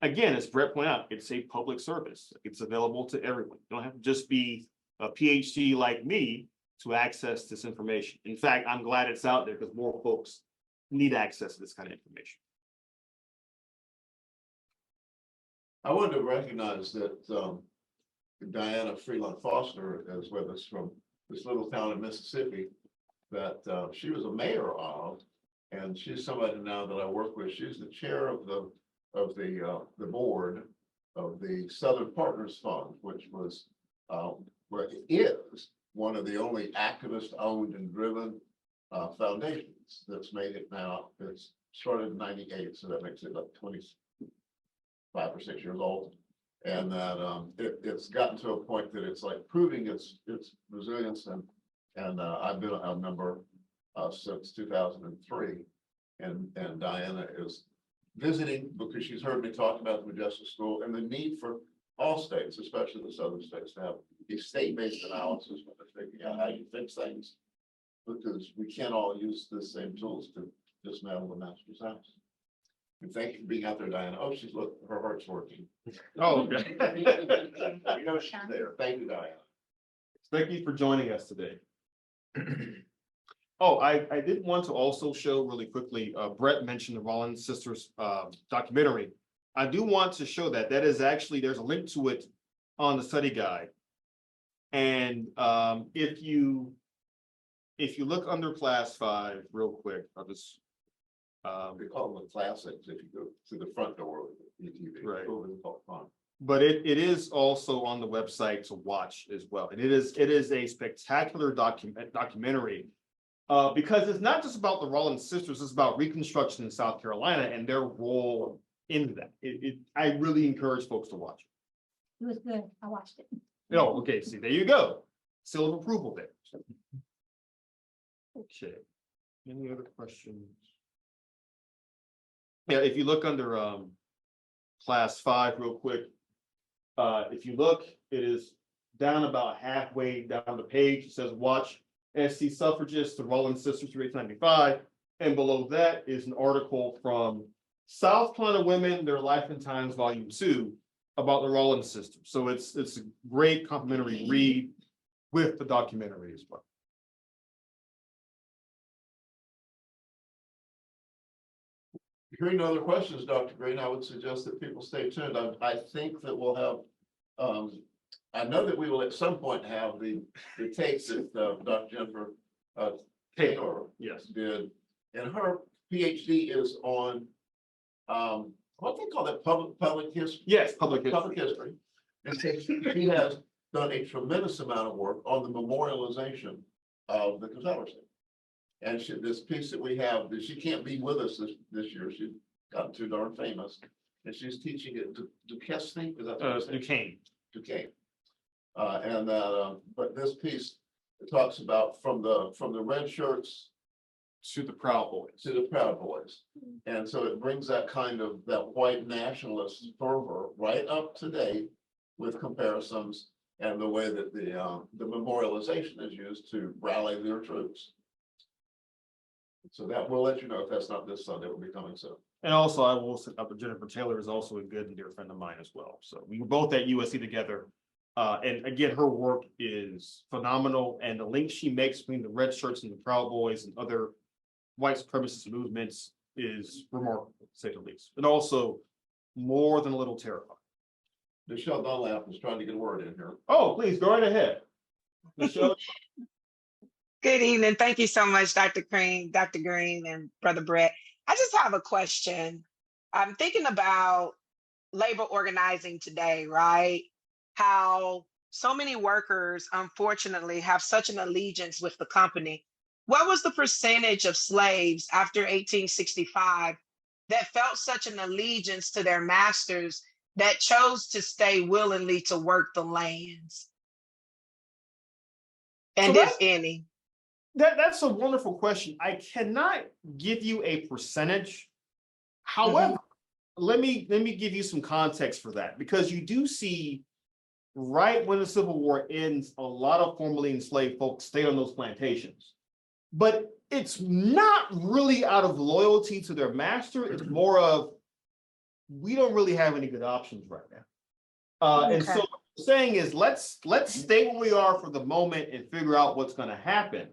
again, as Brett pointed out, it's a public service. It's available to everyone. You don't have to just be a PhD like me to access this information. In fact, I'm glad it's out there because more folks need access to this kind of information. I wanted to recognize that Diana Freeland Foster is with us from this little town in Mississippi that she was a mayor of, and she's somebody now that I work with. She's the chair of the board of the Southern Partners Fund, which was where it is one of the only activist-owned and driven foundations that's made it now. It's started in '98, so that makes it like 25 or 6 years old. And that it's gotten to a point that it's like proving its resilience, and I've been a member since 2003, and Diana is visiting because she's heard me talk about the Modjeska School and the need for all states, especially the southern states, to have a state-based analysis when they're figuring out how you fix things, because we can't all use the same tools to dismantle the master's house. And thank you for being out there, Diana. Oh, look, her heart's working. Oh, okay. You know she's there. Thank you, Diana. Thank you for joining us today. Oh, I did want to also show really quickly, Brett mentioned the Rollins Sisters documentary. I do want to show that is actually, there's a link to it on the study guide. And if you look under class 5 real quick, I'll just We call them the classics if you go to the front door of the TV. Right. Fun. But it is also on the website to watch as well. And it is a spectacular documentary because it's not just about the Rollins sisters, it's about Reconstruction in South Carolina and their role in that. I really encourage folks to watch it. It was good. I watched it. Oh, okay, see, there you go. Seal of approval there. Okay. Any other questions? Yeah, if you look under class 5 real quick, if you look, it is down about halfway down the page. It says watch SC suffragists, the Rollins sisters through 1895. And below that is an article from South Carolina Women, Their Life and Times, Volume 2, about the Rollins sisters. So it's a great complimentary read with the documentary as well. Hearing no other questions, Dr. Greene, I would suggest that people stay tuned. I think that we'll have, I know that we will at some point have the tapes that Dr. Jennifer Taylor Yes. did, and her PhD is on what they call that, public history. Yes, public history. Public history. And so she has done a tremendous amount of work on the memorialization of the Confederacy. And this piece that we have, that she can't be with us this year. She's gotten too darn famous. And she's teaching it to Duquesne. Is that what you're saying? Duquesne. Duquesne. But this piece, it talks about from the red shirts To the Proud Boys. to the Proud Boys. And so it brings that kind of, that white nationalist fervor right up to date with comparisons and the way that the memorialization is used to rally their troops. So that we'll let you know if that's not this Sunday, it will be coming soon. And also, I will say Dr. Jennifer Taylor is also a good and dear friend of mine as well. So we were both at USC together. And again, her work is phenomenal. And the link she makes between the red shirts and the Proud Boys and other white supremacist movements is remarkable, to say the least. And also more than a little terrifying. Michelle Dunlap was trying to get a word in here. Oh, please go right ahead. Michelle. Good evening. Thank you so much, Dr. Greene, and Brother Brett. I just have a question. I'm thinking about labor organizing today, right? How so many workers, unfortunately, have such an allegiance with the company. What was the percentage of slaves after 1865 that felt such an allegiance to their masters that chose to stay willingly to work the lands? And if any. That's a wonderful question. I cannot give you a percentage. However, let me give you some context for that, because you do see right when the Civil War ends, a lot of formerly enslaved folks stay on those plantations. But it's not really out of loyalty to their master. It's more of, we don't really have any good options right now. And so Okay. what I'm saying is, let's stay where we are for the moment and figure out what's going to happen.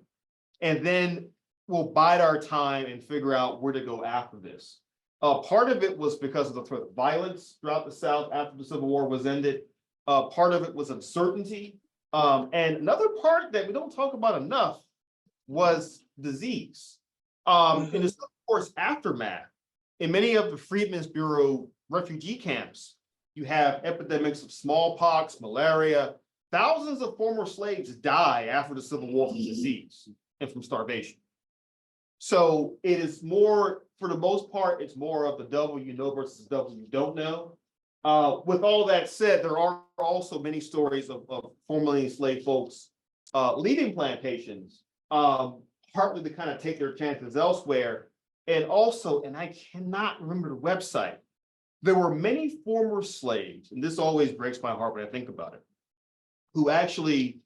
And then we'll bide our time and figure out where to go after this. Part of it was because of the threat of violence throughout the South after the Civil War was ended. Part of it was uncertainty. And another part that we don't talk about enough was disease. In the Civil War's aftermath, in many of the Freedmen's Bureau refugee camps, you have epidemics of smallpox, malaria. Thousands of former slaves die after the Civil War from disease and from starvation. So it is more, for the most part, it's more of the devil you know versus the devil you don't know. With all that said, there are also many stories of formerly enslaved folks leaving plantations, partly to kind of take their chances elsewhere. And also, and I cannot remember the website, there were many former slaves, and this always breaks my heart when I think about it, who actually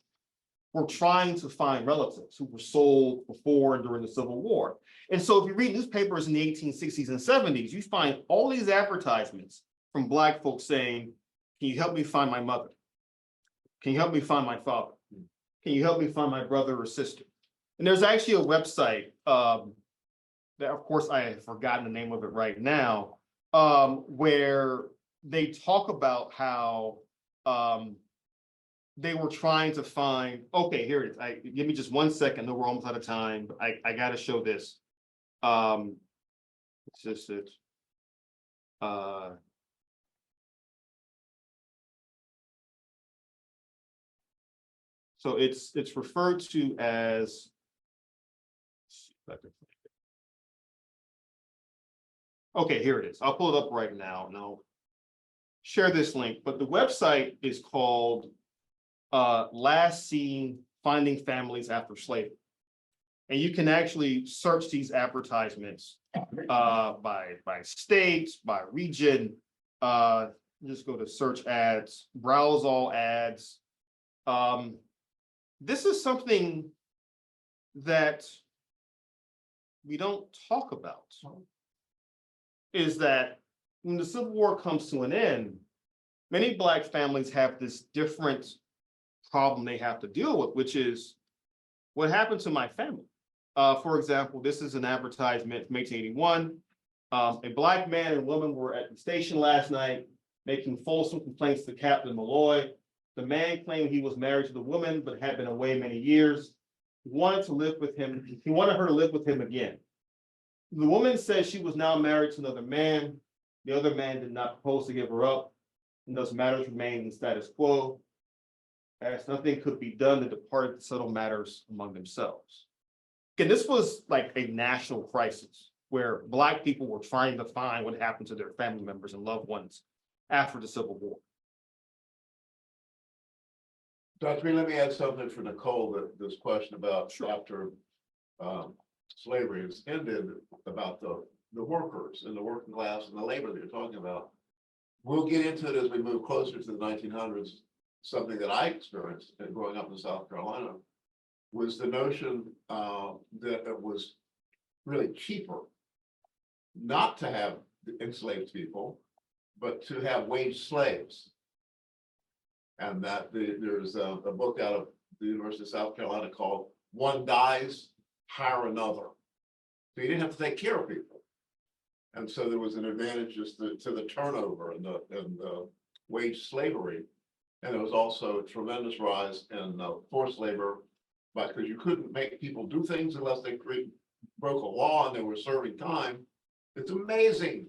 were trying to find relatives who were sold before and during the Civil War. And so if you read newspapers in the 1860s and 70s, you find all these advertisements from Black folks saying, can you help me find my mother? Can you help me find my father? Can you help me find my brother or sister? And there's actually a website that, of course, I have forgotten the name of it right now, where they talk about how they were trying to find, okay, here it is. Give me just 1 second. No, we're almost out of time. But I got to show this. It's just it. So it's referred to as. Okay, here it is. I'll pull it up right now and I'll share this link. But the website is called Last Seen Finding Families After Slavery. And you can actually search these advertisements by state, by region. Just go to search ads, browse all ads. This is something that we don't talk about, is that when the Civil War comes to an end, many Black families have this different problem they have to deal with, which is, what happened to my family? For example, this is an advertisement from 1881. A Black man and woman were at the station last night making fulsome complaints to Captain Malloy. The man claimed he was married to the woman, but had been away many years. He wanted to live with him. He wanted her to live with him again. The woman says she was now married to another man. The other man did not propose to give her up, and thus matters remained in status quo. As nothing could be done, they departed to settle matters among themselves. Again, this was like a national crisis where Black people were trying to find what happened to their family members and loved ones after the Civil War. Dr. Greene, let me add something for Nicole, that this question about after slavery has ended, about the workers and the working class and the labor that you're talking about. We'll get into it as we move closer to the 1900s. Something that I experienced growing up in South Carolina was the notion that it was really cheaper not to have enslaved people, but to have wage slaves. And that there's a book out of the University of South Carolina called One Dies, Hire Another. So you didn't have to take care of people. And so there was an advantage just to the turnover and the wage slavery. And there was also a tremendous rise in forced labor, because you couldn't make people do things unless they broke a law and they were serving time. It's amazing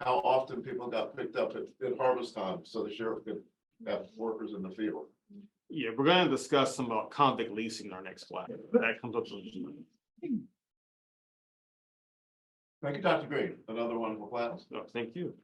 how often people got picked up at harvest time so the sheriff could have workers in the field. Yeah, we're going to discuss some about convict leasing in our next class. That comes up. Thank you, Dr. Greene. Another wonderful class. Thank you.